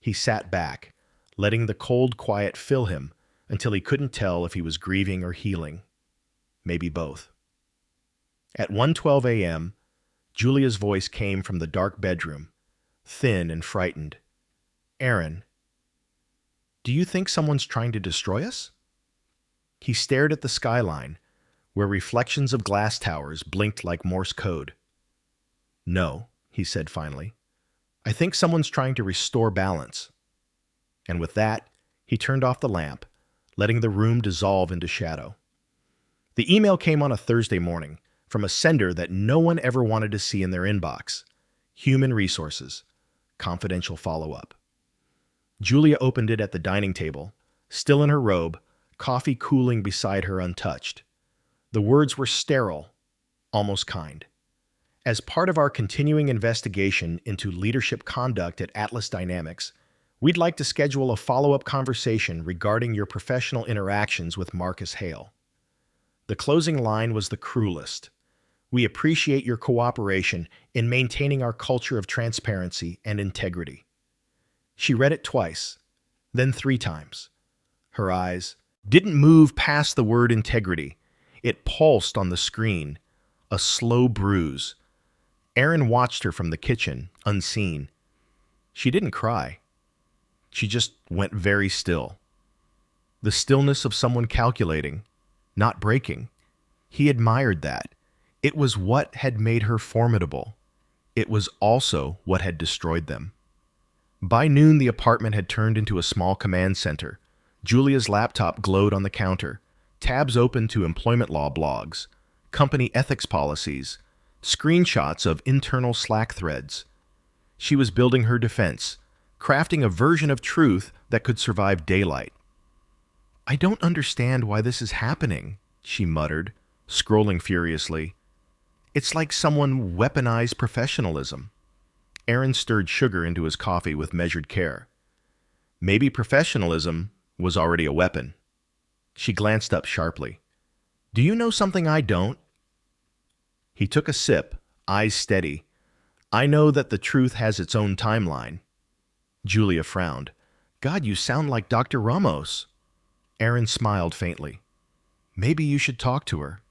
He sat back, letting the cold quiet fill him until he couldn't tell if he was grieving or healing. Maybe both. At 1:12 a.m., Julia's voice came from the dark bedroom, thin and frightened. "Aaron, do you think someone's trying to destroy us?" He stared at the skyline, where reflections of glass towers blinked like Morse code. "No," he said finally. "I think someone's trying to restore balance." And with that, he turned off the lamp, letting the room dissolve into shadow. The email came on a Thursday morning from a sender that no one ever wanted to see in their inbox. Human Resources. Confidential follow-up. Julia opened it at the dining table, still in her robe, coffee cooling beside her untouched. The words were sterile, almost kind. As part of our continuing investigation into leadership conduct at Atlas Dynamics, we'd like to schedule a follow-up conversation regarding your professional interactions with Marcus Hale. The closing line was the cruelest. We appreciate your cooperation in maintaining our culture of transparency and integrity. She read it twice, then 3 times. Her eyes didn't move past the word integrity. It pulsed on the screen, a slow bruise. Aaron watched her from the kitchen, unseen. She didn't cry. She just went very still. The stillness of someone calculating, not breaking. He admired that. It was what had made her formidable. It was also what had destroyed them. By noon, the apartment had turned into a small command center. Julia's laptop glowed on the counter, tabs open to employment law blogs, company ethics policies, screenshots of internal Slack threads. She was building her defense, crafting a version of truth that could survive daylight. "I don't understand why this is happening," she muttered, scrolling furiously. "It's like someone weaponized professionalism." Aaron stirred sugar into his coffee with measured care. Maybe professionalism was already a weapon. She glanced up sharply. "Do you know something I don't?" He took a sip, eyes steady. "I know that the truth has its own timeline." Julia frowned. "God, you sound like Dr. Ramos." Aaron smiled faintly. "Maybe you should talk to her."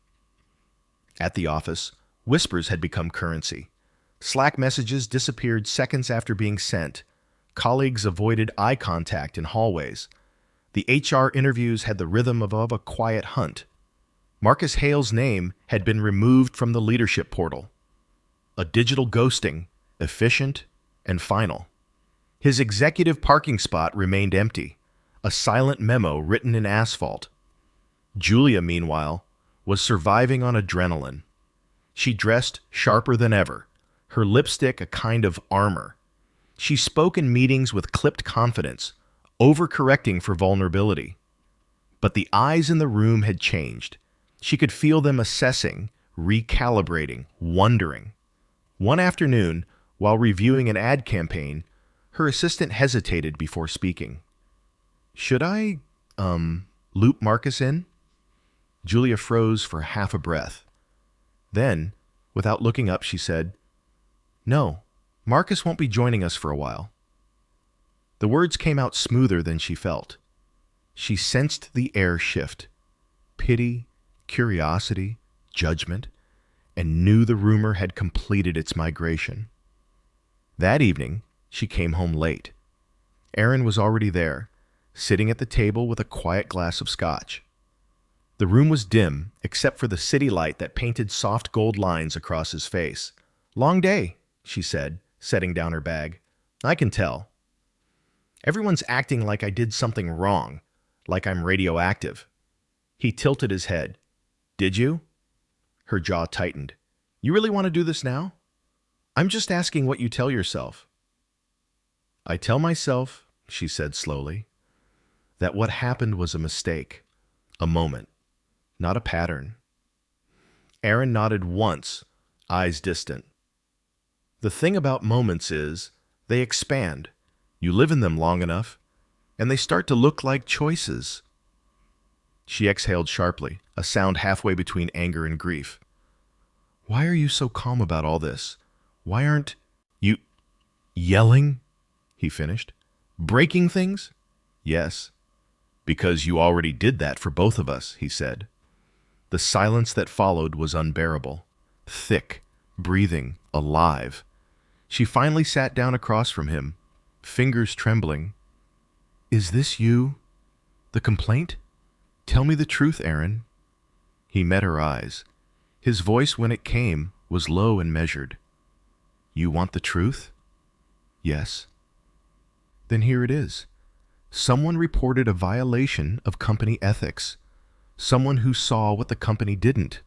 At the office, whispers had become currency. Slack messages disappeared seconds after being sent. Colleagues avoided eye contact in hallways. The HR interviews had the rhythm of a quiet hunt. Marcus Hale's name had been removed from the leadership portal. A digital ghosting, efficient and final. His executive parking spot remained empty, a silent memo written in asphalt. Julia, meanwhile, was surviving on adrenaline. She dressed sharper than ever, her lipstick a kind of armor. She spoke in meetings with clipped confidence, overcorrecting for vulnerability. But the eyes in the room had changed. She could feel them assessing, recalibrating, wondering. One afternoon, while reviewing an ad campaign, her assistant hesitated before speaking. "Should I, loop Marcus in?" Julia froze for half a breath. Then, without looking up, she said, "No, Marcus won't be joining us for a while." The words came out smoother than she felt. She sensed the air shift. Pity, curiosity, judgment, and knew the rumor had completed its migration. That evening, she came home late. Aaron was already there, sitting at the table with a quiet glass of scotch. The room was dim, except for the city light that painted soft gold lines across his face. "Long day," she said, setting down her bag. "I can tell. Everyone's acting like I did something wrong, like I'm radioactive." He tilted his head. "Did you?" Her jaw tightened. "You really want to do this now?" "I'm just asking what you tell yourself." I tell myself, she said slowly, that what happened was a mistake, a moment, not a pattern. Aaron nodded once, eyes distant. The thing about moments is, they expand. You live in them long enough, and they start to look like choices. She exhaled sharply, a sound halfway between anger and grief. Why are you so calm about all this? Why aren't you yelling? He finished. Breaking things? Yes, because you already did that for both of us, he said. The silence that followed was unbearable, thick, breathing, alive. She finally sat down across from him, fingers trembling. Is this you? The complaint? Tell me the truth, Aaron. He met her eyes. His voice, when it came, was low and measured. You want the truth? Yes. Then here it is. Someone reported a violation of company ethics. Someone who saw what the company didn't.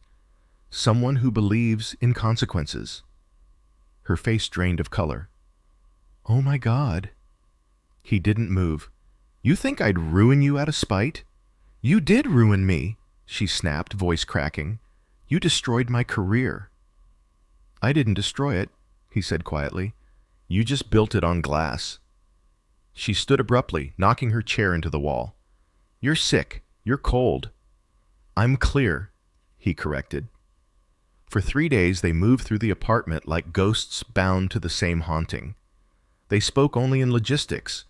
Someone who believes in consequences. Her face drained of color. Oh my God. He didn't move. You think I'd ruin you out of spite? You did ruin me, she snapped, voice cracking. You destroyed my career. I didn't destroy it, he said quietly. You just built it on glass. She stood abruptly, knocking her chair into the wall. You're sick. You're cold. I'm clear, he corrected. For 3 days they moved through the apartment like ghosts bound to the same haunting. They spoke only in logistics.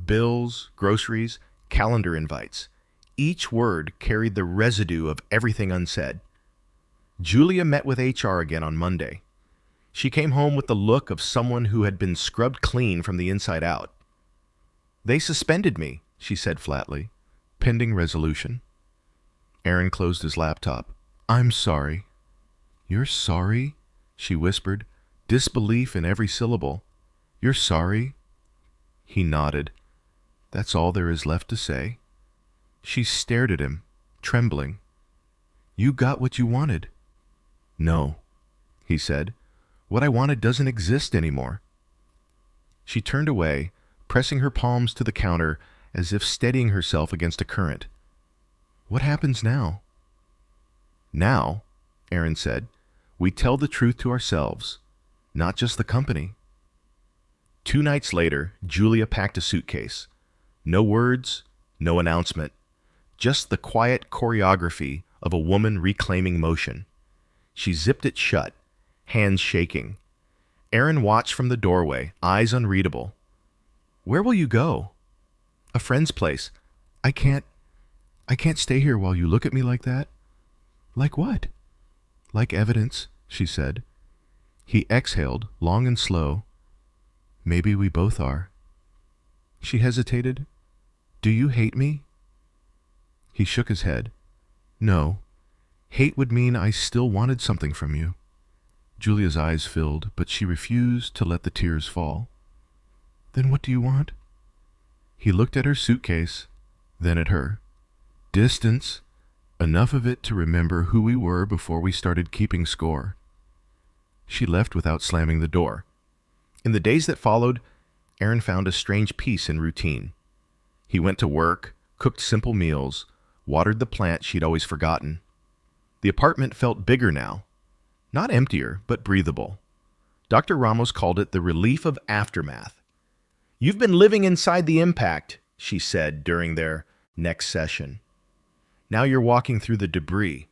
Bills, groceries, calendar invites. Each word carried the residue of everything unsaid. Julia met with HR again on Monday. She came home with the look of someone who had been scrubbed clean from the inside out. They suspended me, she said flatly, pending resolution. Aaron closed his laptop. I'm sorry. You're sorry? She whispered, disbelief in every syllable. You're sorry? He nodded. That's all there is left to say. She stared at him, trembling. You got what you wanted. No, he said. What I wanted doesn't exist anymore. She turned away, pressing her palms to the counter as if steadying herself against a current. What happens now? Now, Aaron said, we tell the truth to ourselves, not just the company. 2 nights later, Julia packed a suitcase. No words, no announcement, just the quiet choreography of a woman reclaiming motion. She zipped it shut, hands shaking. Aaron watched from the doorway, eyes unreadable. Where will you go? A friend's place. I can't stay here while you look at me like that. Like what? Like evidence, she said. He exhaled, long and slow. Maybe we both are. She hesitated. Do you hate me? He shook his head. No. Hate would mean I still wanted something from you. Julia's eyes filled, but she refused to let the tears fall. Then what do you want? He looked at her suitcase, then at her. Distance. Enough of it to remember who we were before we started keeping score. She left without slamming the door. In the days that followed, Aaron found a strange peace in routine. He went to work, cooked simple meals, watered the plant she'd always forgotten. The apartment felt bigger now. Not emptier, but breathable. Dr. Ramos called it the relief of aftermath. You've been living inside the impact, she said during their next session. Now you're walking through the debris.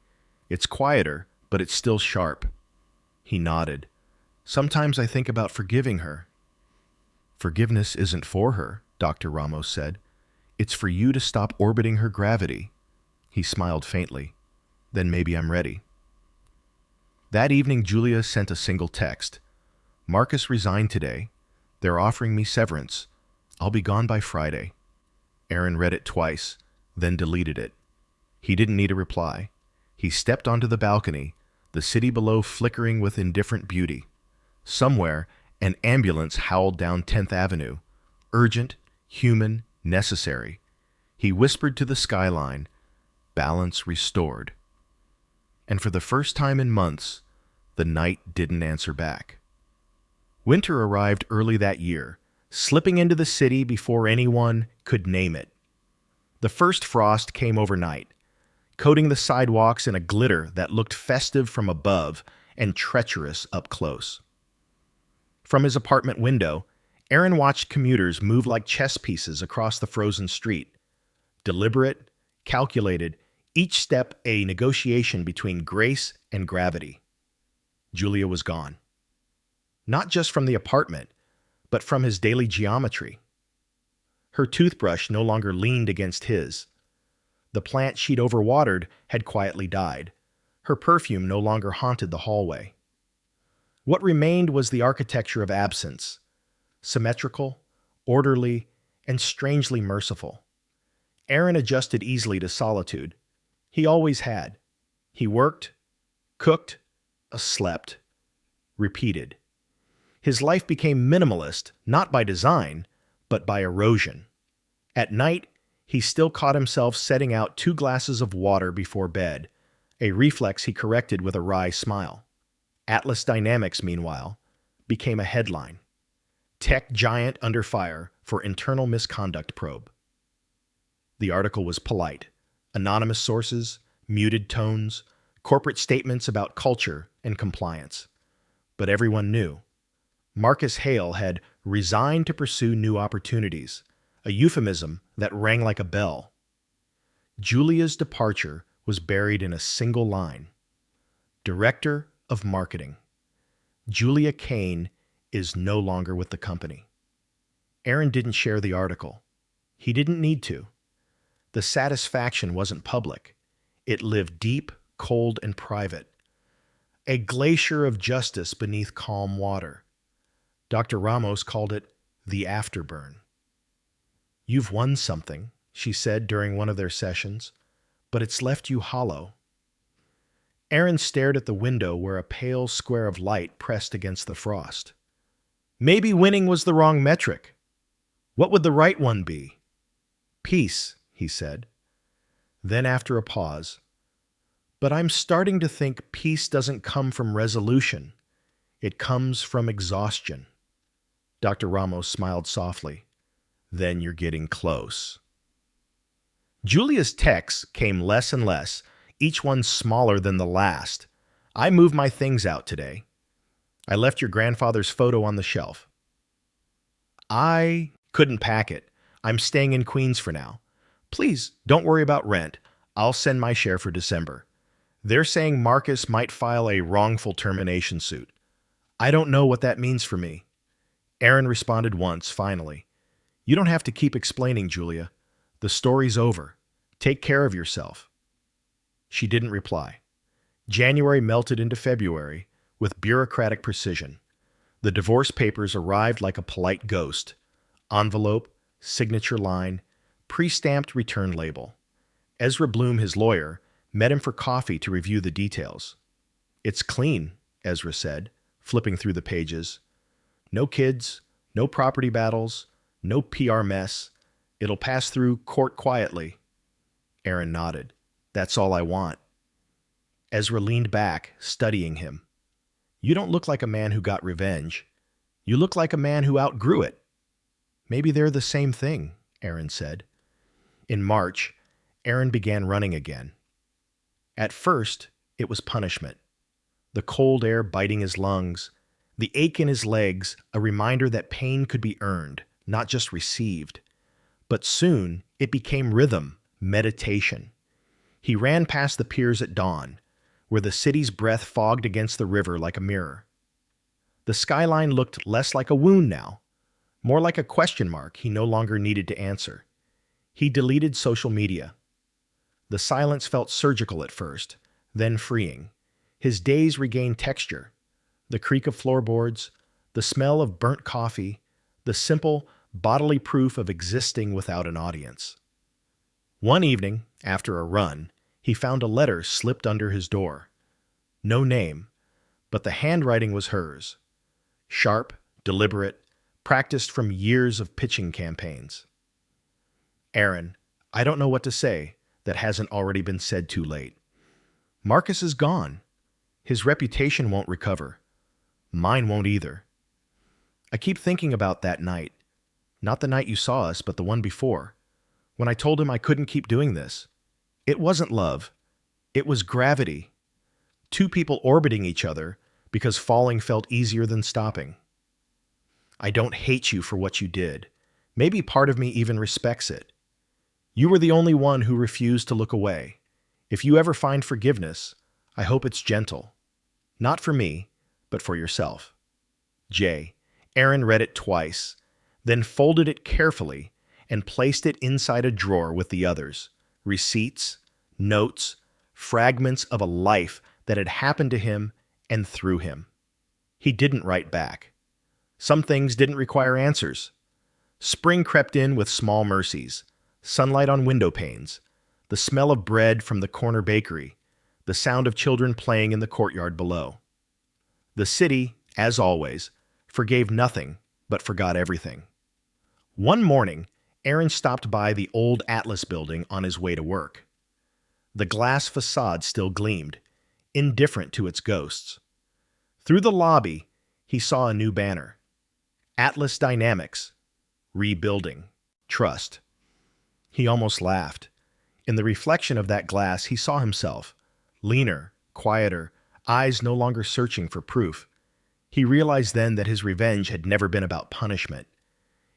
It's quieter, but it's still sharp. He nodded. Sometimes I think about forgiving her. Forgiveness isn't for her, Dr. Ramos said. It's for you to stop orbiting her gravity. He smiled faintly. Then maybe I'm ready. That evening, Julia sent a single text. Marcus resigned today. They're offering me severance. I'll be gone by Friday. Aaron read it twice, then deleted it. He didn't need a reply. He stepped onto the balcony, the city below flickering with indifferent beauty. Somewhere, an ambulance howled down 10th Avenue. Urgent, human, necessary. He whispered to the skyline, balance restored. And for the first time in months, the night didn't answer back. Winter arrived early that year, slipping into the city before anyone could name it. The first frost came overnight, coating the sidewalks in a glitter that looked festive from above and treacherous up close. From his apartment window, Aaron watched commuters move like chess pieces across the frozen street. Deliberate, calculated, each step a negotiation between grace and gravity. Julia was gone. Not just from the apartment, but from his daily geometry. Her toothbrush no longer leaned against his. The plant she'd overwatered had quietly died. Her perfume no longer haunted the hallway. What remained was the architecture of absence, symmetrical, orderly, and strangely merciful. Aaron adjusted easily to solitude. He always had. He worked, cooked, slept, repeated. His life became minimalist, not by design, but by erosion. At night, he still caught himself setting out 2 glasses of water before bed, a reflex he corrected with a wry smile. Atlas Dynamics, meanwhile, became a headline. Tech giant under fire for internal misconduct probe. The article was polite. Anonymous sources, muted tones, corporate statements about culture and compliance. But everyone knew. Marcus Hale had resigned to pursue new opportunities, a euphemism that rang like a bell. Julia's departure was buried in a single line. Director of Marketing. Julia Kane is no longer with the company. Aaron didn't share the article. He didn't need to. The satisfaction wasn't public. It lived deep, cold, and private. A glacier of justice beneath calm water. Dr. Ramos called it the afterburn. "You've won something," she said during one of their sessions, "but it's left you hollow." Aaron stared at the window where a pale square of light pressed against the frost. Maybe winning was the wrong metric. What would the right one be? "Peace," he said. Then after a pause, "But I'm starting to think peace doesn't come from resolution. It comes from exhaustion." Dr. Ramos smiled softly. "Then you're getting close." Julia's texts came less and less, each one smaller than the last. "I moved my things out today. I left your grandfather's photo on the shelf. I couldn't pack it. I'm staying in Queens for now. Please don't worry about rent. I'll send my share for December. They're saying Marcus might file a wrongful termination suit. I don't know what that means for me." Aaron responded once, finally. "You don't have to keep explaining, Julia. The story's over. Take care of yourself." She didn't reply. January melted into February with bureaucratic precision. The divorce papers arrived like a polite ghost. Envelope, signature line, pre-stamped return label. Ezra Bloom, his lawyer, met him for coffee to review the details. "It's clean," Ezra said, flipping through the pages. "No kids, no property battles, no PR mess. It'll pass through court quietly." Aaron nodded. "That's all I want." Ezra leaned back, studying him. "You don't look like a man who got revenge. You look like a man who outgrew it." "Maybe they're the same thing," Aaron said. In March, Aaron began running again. At first, it was punishment. The cold air biting his lungs, the ache in his legs, a reminder that pain could be earned, not just received. But soon, it became rhythm, meditation. He ran past the piers at dawn, where the city's breath fogged against the river like a mirror. The skyline looked less like a wound now, more like a question mark he no longer needed to answer. He deleted social media. The silence felt surgical at first, then freeing. His days regained texture. The creak of floorboards, the smell of burnt coffee, the simple, bodily proof of existing without an audience. One evening, after a run, he found a letter slipped under his door. No name, but the handwriting was hers. Sharp, deliberate, practiced from years of pitching campaigns. "Aaron, I don't know what to say that hasn't already been said too late. Marcus is gone. His reputation won't recover. Mine won't either. I keep thinking about that night, Not the night you saw us, but the one before. When I told him I couldn't keep doing this. It wasn't love. It was gravity. Two people orbiting each other because falling felt easier than stopping. I don't hate you for what you did. Maybe part of me even respects it. You were the only one who refused to look away. If you ever find forgiveness, I hope it's gentle. Not for me, but for yourself. J. Aaron read it twice, then folded it carefully and placed it inside a drawer with the others. Receipts, notes, fragments of a life that had happened to him and through him. He didn't write back. Some things didn't require answers. Spring crept in with small mercies, sunlight on window panes, the smell of bread from the corner bakery, the sound of children playing in the courtyard below. The city, as always, forgave nothing but forgot everything. One morning, Aaron stopped by the old Atlas building on his way to work. The glass facade still gleamed, indifferent to its ghosts. Through the lobby, he saw a new banner. Atlas Dynamics. Rebuilding. Trust. He almost laughed. In the reflection of that glass, he saw himself. Leaner, quieter, eyes no longer searching for proof. He realized then that his revenge had never been about punishment.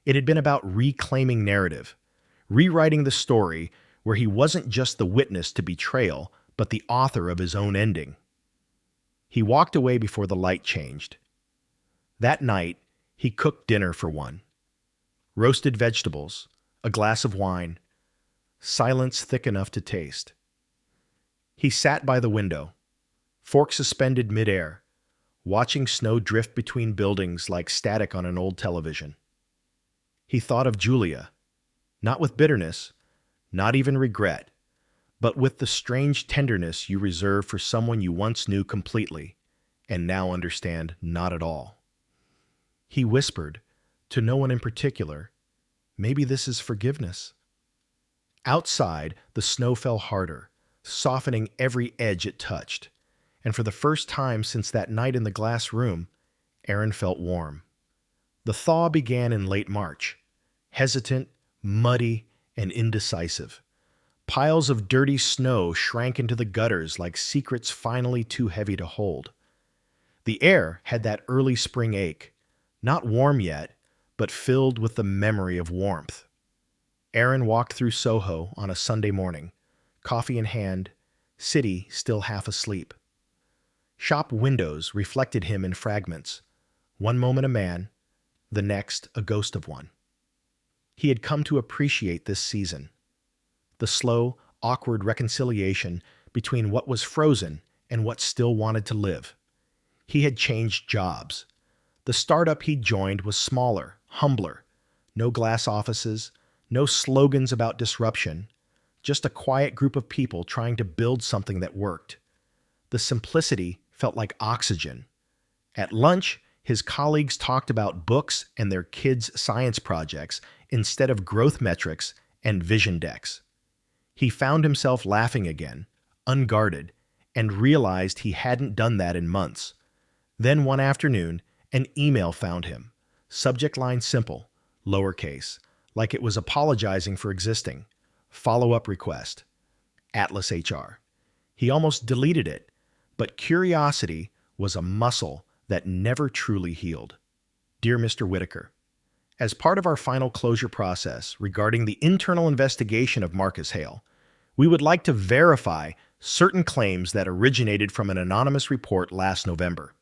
It had been about reclaiming narrative, rewriting the story where he wasn't just the witness to betrayal, but the author of his own ending. He walked away before the light changed. That night, he cooked dinner for one. Roasted vegetables, a glass of wine, silence thick enough to taste. He sat by the window, fork suspended midair, watching snow drift between buildings like static on an old television. He thought of Julia, not with bitterness, not even regret, but with the strange tenderness you reserve for someone you once knew completely and now understand not at all. He whispered, to no one in particular, maybe this is forgiveness. Outside, the snow fell harder, softening every edge it touched, and for the first time since that night in the glass room, Aaron felt warm. The thaw began in late March, hesitant, muddy, and indecisive. Piles of dirty snow shrank into the gutters like secrets finally too heavy to hold. The air had that early spring ache, not warm yet, but filled with the memory of warmth. Aaron walked through Soho on a Sunday morning, coffee in hand, city still half asleep. Shop windows reflected him in fragments, one moment a man, the next a ghost of one. He had come to appreciate this season. The slow, awkward reconciliation between what was frozen and what still wanted to live. He had changed jobs. The startup he'd joined was smaller, humbler. No glass offices, no slogans about disruption, just a quiet group of people trying to build something that worked. The simplicity felt like oxygen. At lunch, his colleagues talked about books and their kids' science projects instead of growth metrics and vision decks. He found himself laughing again, unguarded, and realized he hadn't done that in months. Then one afternoon, an email found him. Subject line simple, lowercase, like it was apologizing for existing. Follow-up request. Atlas HR. He almost deleted it, but curiosity was a muscle that never truly healed. Dear Mr. Whitaker, as part of our final closure process regarding the internal investigation of Marcus Hale, we would like to verify certain claims that originated from an anonymous report last November.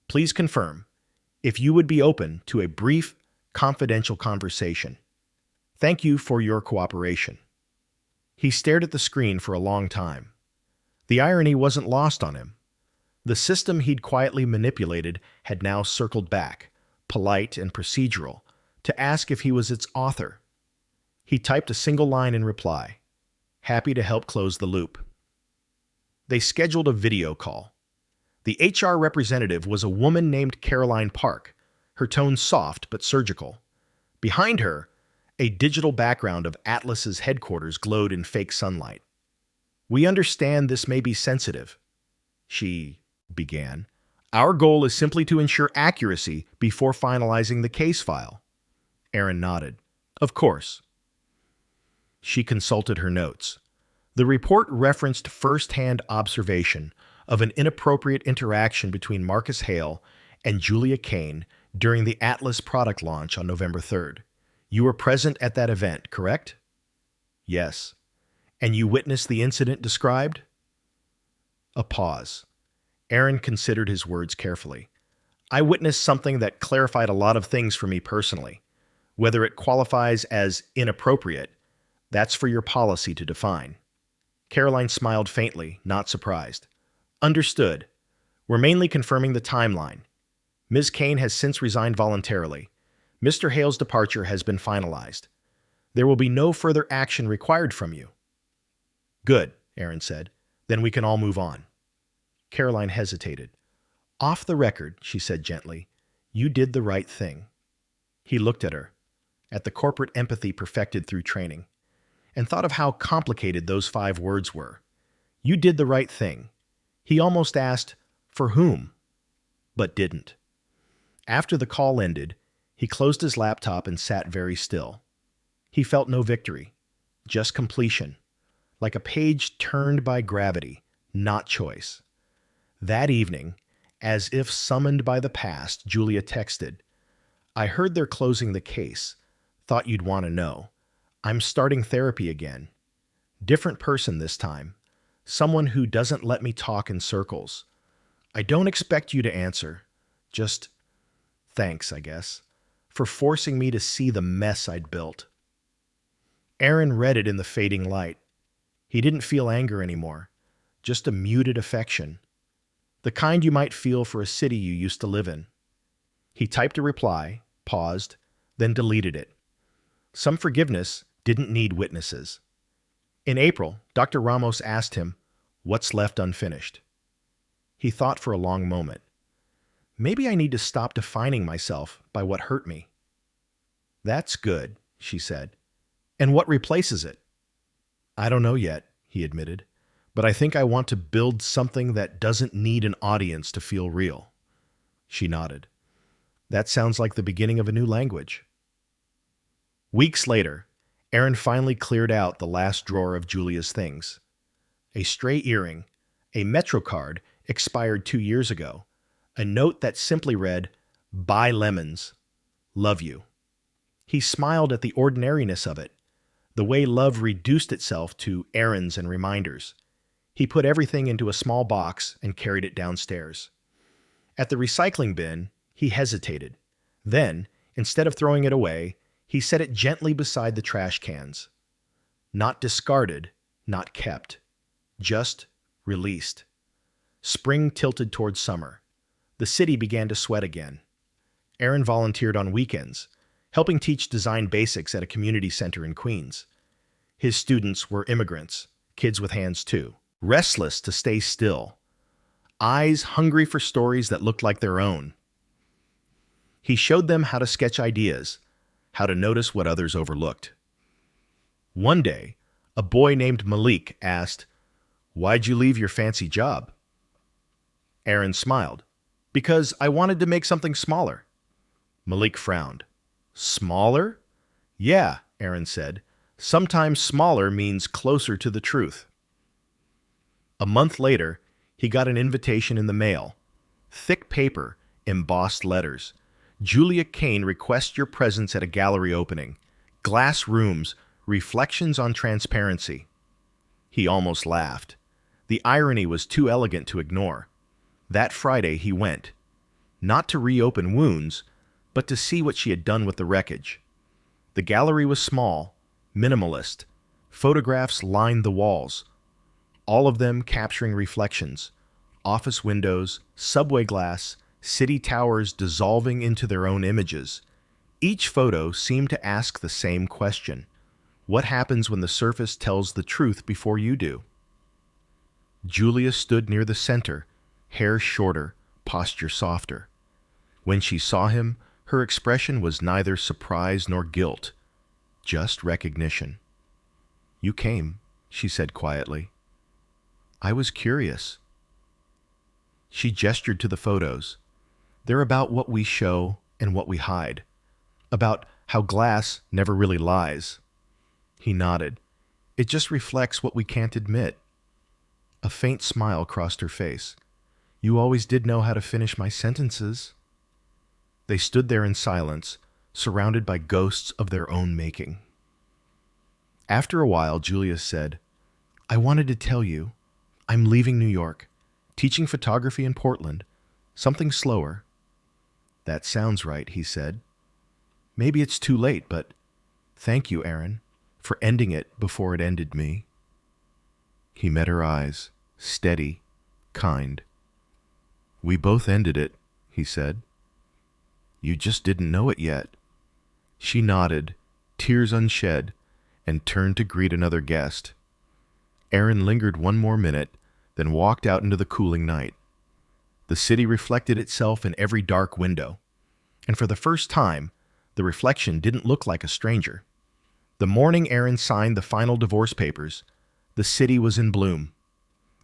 Please confirm if you would be open to a brief, confidential conversation. Thank you for your cooperation. He stared at the screen for a long time. The irony wasn't lost on him. The system he'd quietly manipulated had now circled back, polite and procedural, to ask if he was its author. He typed a single line in reply. Happy to help close the loop. They scheduled a video call. The HR representative was a woman named Caroline Park, her tone soft but surgical. Behind her, a digital background of Atlas's headquarters glowed in fake sunlight. We understand this may be sensitive, she began. Our goal is simply to ensure accuracy before finalizing the case file. Aaron nodded. Of course. She consulted her notes. The report referenced first-hand observation of an inappropriate interaction between Marcus Hale and Julia Kane during the Atlas product launch on November 3rd. You were present at that event, correct? Yes. And you witnessed the incident described? A pause. Aaron considered his words carefully. I witnessed something that clarified a lot of things for me personally. Whether it qualifies as inappropriate, that's for your policy to define. Caroline smiled faintly, not surprised. Understood. We're mainly confirming the timeline. Ms. Kane has since resigned voluntarily. Mr. Hale's departure has been finalized. There will be no further action required from you. Good, Aaron said. Then we can all move on. Caroline hesitated. Off the record, she said gently, you did the right thing. He looked at her, at the corporate empathy perfected through training, and thought of how complicated those 5 words were. You did the right thing. He almost asked, for whom? But didn't. After the call ended, he closed his laptop and sat very still. He felt no victory, just completion, like a page turned by gravity, not choice. That evening, as if summoned by the past, Julia texted, I heard they're closing the case. Thought you'd want to know. I'm starting therapy again. Different person this time. Someone who doesn't let me talk in circles. I don't expect you to answer. Just thanks, I guess, for forcing me to see the mess I'd built. Aaron read it in the fading light. He didn't feel anger anymore, just a muted affection. The kind you might feel for a city you used to live in. He typed a reply, paused, then deleted it. Some forgiveness didn't need witnesses. In April, Dr. Ramos asked him, what's left unfinished? He thought for a long moment. Maybe I need to stop defining myself by what hurt me. That's good, she said. And what replaces it? I don't know yet, he admitted. But I think I want to build something that doesn't need an audience to feel real. She nodded. That sounds like the beginning of a new language. Weeks later, Aaron finally cleared out the last drawer of Julia's things. A stray earring, a Metro card expired 2 years ago, a note that simply read, Buy lemons. Love you. He smiled at the ordinariness of it, the way love reduced itself to errands and reminders. He put everything into a small box and carried it downstairs. At the recycling bin, he hesitated. Then, instead of throwing it away, he set it gently beside the trash cans. Not discarded, not kept. Just released. Spring tilted towards summer. The city began to sweat again. Aaron volunteered on weekends, helping teach design basics at a community center in Queens. His students were immigrants, kids with hands too. Restless to stay still, eyes hungry for stories that looked like their own. He showed them how to sketch ideas, how to notice what others overlooked. One day, a boy named Malik asked, Why'd you leave your fancy job? Aaron smiled, Because I wanted to make something smaller. Malik frowned. Smaller? Yeah, Aaron said. Sometimes smaller means closer to the truth. A month later, he got an invitation in the mail. Thick paper, embossed letters. Julia Kane requests your presence at a gallery opening. Glass rooms, reflections on transparency. He almost laughed. The irony was too elegant to ignore. That Friday he went. Not to reopen wounds, but to see what she had done with the wreckage. The gallery was small, minimalist. Photographs lined the walls. All of them capturing reflections, office windows, subway glass, city towers dissolving into their own images. Each photo seemed to ask the same question. What happens when the surface tells the truth before you do? Julia stood near the center, hair shorter, posture softer. When she saw him, her expression was neither surprise nor guilt, just recognition. You came, she said quietly. I was curious. She gestured to the photos. They're about what we show and what we hide, about How glass never really lies. He nodded. It just reflects what we can't admit. A faint smile crossed her face. You always did know how to finish my sentences. They stood there in silence, surrounded by ghosts of their own making. After a while, Julia said, I wanted to tell you, I'm leaving New York, teaching photography in Portland, something slower. That sounds right, he said. Maybe it's too late, but thank you, Aaron, for ending it before it ended me. He met her eyes, steady, kind. We both ended it, he said. You just didn't know it yet. She nodded, tears unshed, and turned to greet another guest. Aaron lingered one more minute, then walked out into the cooling night. The city reflected itself in every dark window, and for the first time, the reflection didn't look like a stranger. The morning Aaron signed the final divorce papers, the city was in bloom.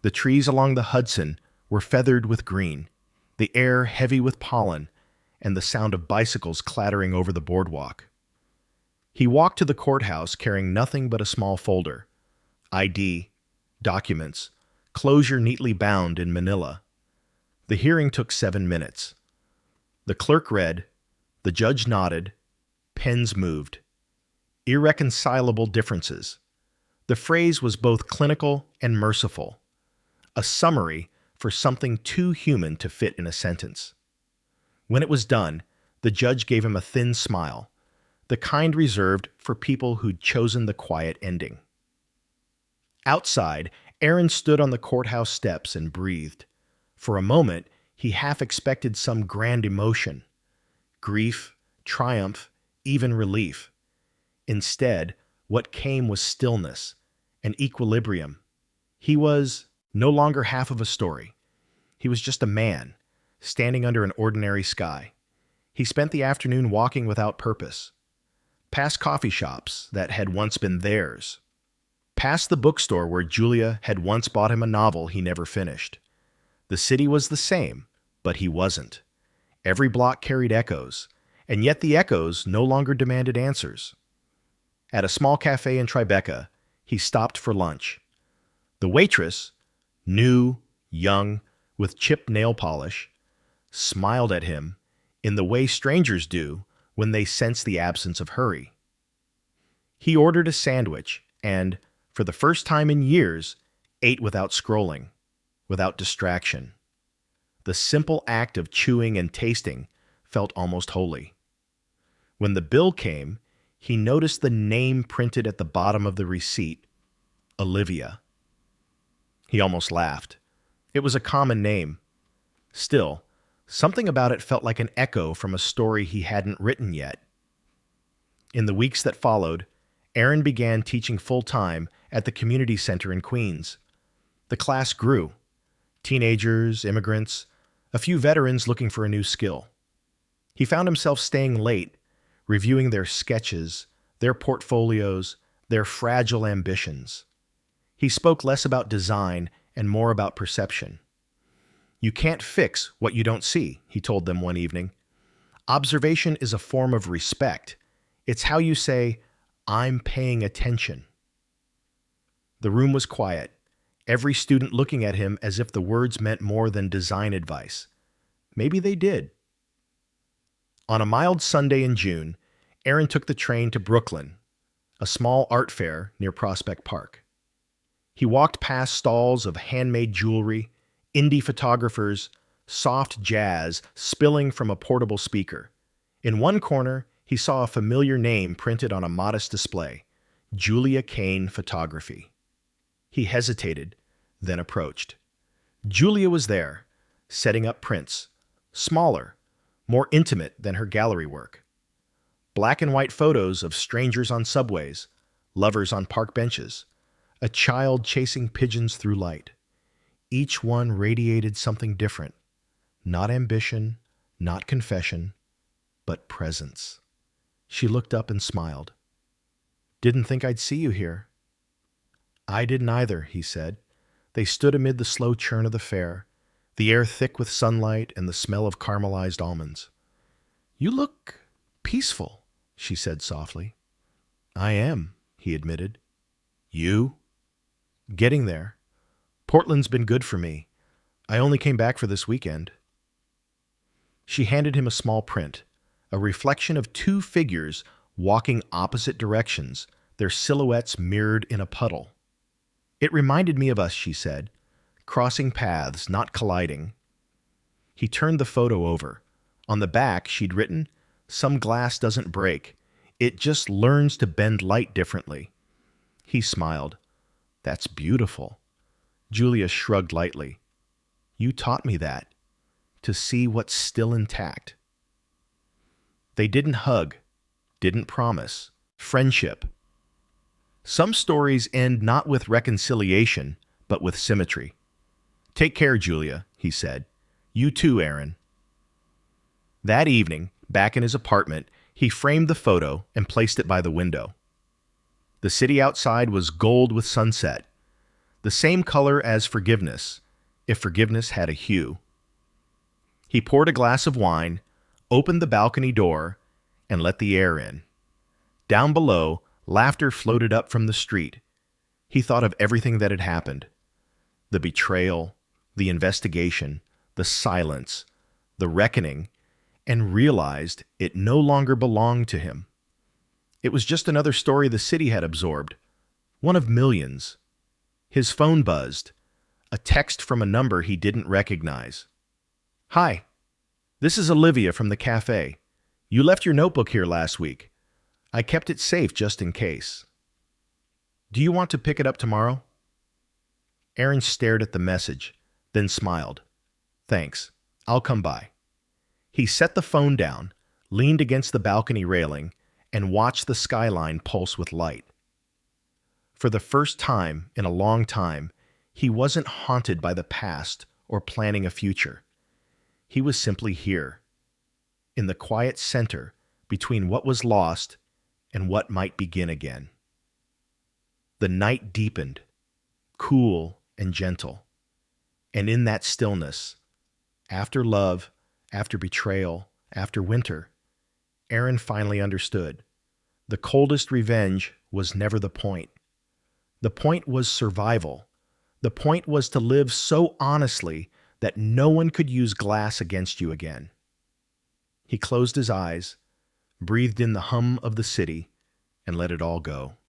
The trees along the Hudson were feathered with green, the air heavy with pollen, and the sound of bicycles clattering over the boardwalk. He walked to the courthouse carrying nothing but a small folder. ID, documents, closure neatly bound in manila. The hearing took 7 minutes. The clerk read, the judge nodded, pens moved. Irreconcilable differences. The phrase was both clinical and merciful, a summary for something too human to fit in a sentence. When it was done, the judge gave him a thin smile, the kind reserved for people who'd chosen the quiet ending. Outside, Aaron stood on the courthouse steps and breathed. For a moment, he half expected some grand emotion, grief, triumph, even relief. Instead, what came was stillness, an equilibrium. He was no longer half of a story. He was just a man, standing under an ordinary sky. He spent the afternoon walking without purpose, past coffee shops that had once been theirs, past the bookstore where Julia had once bought him a novel he never finished. The city was the same, but he wasn't. Every block carried echoes, and yet the echoes no longer demanded answers. At a small cafe in Tribeca, he stopped for lunch. The waitress, new, young, with chipped nail polish, smiled at him in the way strangers do when they sense the absence of hurry. He ordered a sandwich and, for the first time in years, ate without scrolling, without distraction. The simple act of chewing and tasting felt almost holy. When the bill came, he noticed the name printed at the bottom of the receipt, Olivia. He almost laughed. It was a common name. Still, something about it felt like an echo from a story he hadn't written yet. In the weeks that followed, Aaron began teaching full-time at the community center in Queens. The class grew. Teenagers, immigrants, a few veterans looking for a new skill. He found himself staying late, reviewing their sketches, their portfolios, their fragile ambitions. He spoke less about design and more about perception. You can't fix what you don't see, he told them one evening. Observation is a form of respect. It's how you say, I'm paying attention. The room was quiet, every student looking at him as if the words meant more than design advice. Maybe they did. On a mild Sunday in June, Aaron took the train to Brooklyn, a small art fair near Prospect Park. He walked past stalls of handmade jewelry, indie photographers, soft jazz spilling from a portable speaker. In one corner, he saw a familiar name printed on a modest display, Julia Kane Photography. He hesitated, then approached. Julia was there, setting up prints, smaller, more intimate than her gallery work. Black and white photos of strangers on subways, lovers on park benches, a child chasing pigeons through light. Each one radiated something different. Not ambition, not confession, but presence. She looked up and smiled. Didn't think I'd see you here. I didn't either, he said. They stood amid the slow churn of the fair, the air thick with sunlight and the smell of caramelized almonds. You look peaceful, she said softly. I am, he admitted. You? Getting there. Portland's been good for me. I only came back for this weekend. She handed him a small print, a reflection of two figures walking opposite directions, their silhouettes mirrored in a puddle. It reminded me of us, she said, crossing paths, not colliding. He turned the photo over. On the back, she'd written, "Some glass doesn't break. It just learns to bend light differently." He smiled. That's beautiful. Julia shrugged lightly. You taught me that, to see what's still intact. They didn't hug, didn't promise. Friendship. Some stories end not with reconciliation, but with symmetry. Take care, Julia, he said. You too, Aaron. That evening, back in his apartment, he framed the photo and placed it by the window. The city outside was gold with sunset, the same color as forgiveness, if forgiveness had a hue. He poured a glass of wine, opened the balcony door, and let the air in. Down below, laughter floated up from the street. He thought of everything that had happened. The betrayal, the investigation, the silence, the reckoning, and realized it no longer belonged to him. It was just another story the city had absorbed, one of millions. His phone buzzed, a text from a number he didn't recognize. Hi, this is Olivia from the cafe. You left your notebook here last week. I kept it safe just in case. Do you want to pick it up tomorrow? Aaron stared at the message, then smiled. Thanks, I'll come by. He set the phone down, leaned against the balcony railing, and watched the skyline pulse with light. For the first time in a long time, he wasn't haunted by the past or planning a future. He was simply here, in the quiet center between what was lost and what might begin again. The night deepened, cool and gentle, and in that stillness, after love, after betrayal, after winter, Aaron finally understood. The coldest revenge was never the point. The point was survival. The point was to live so honestly that no one could use glass against you again. He closed his eyes, breathed in the hum of the city, and let it all go.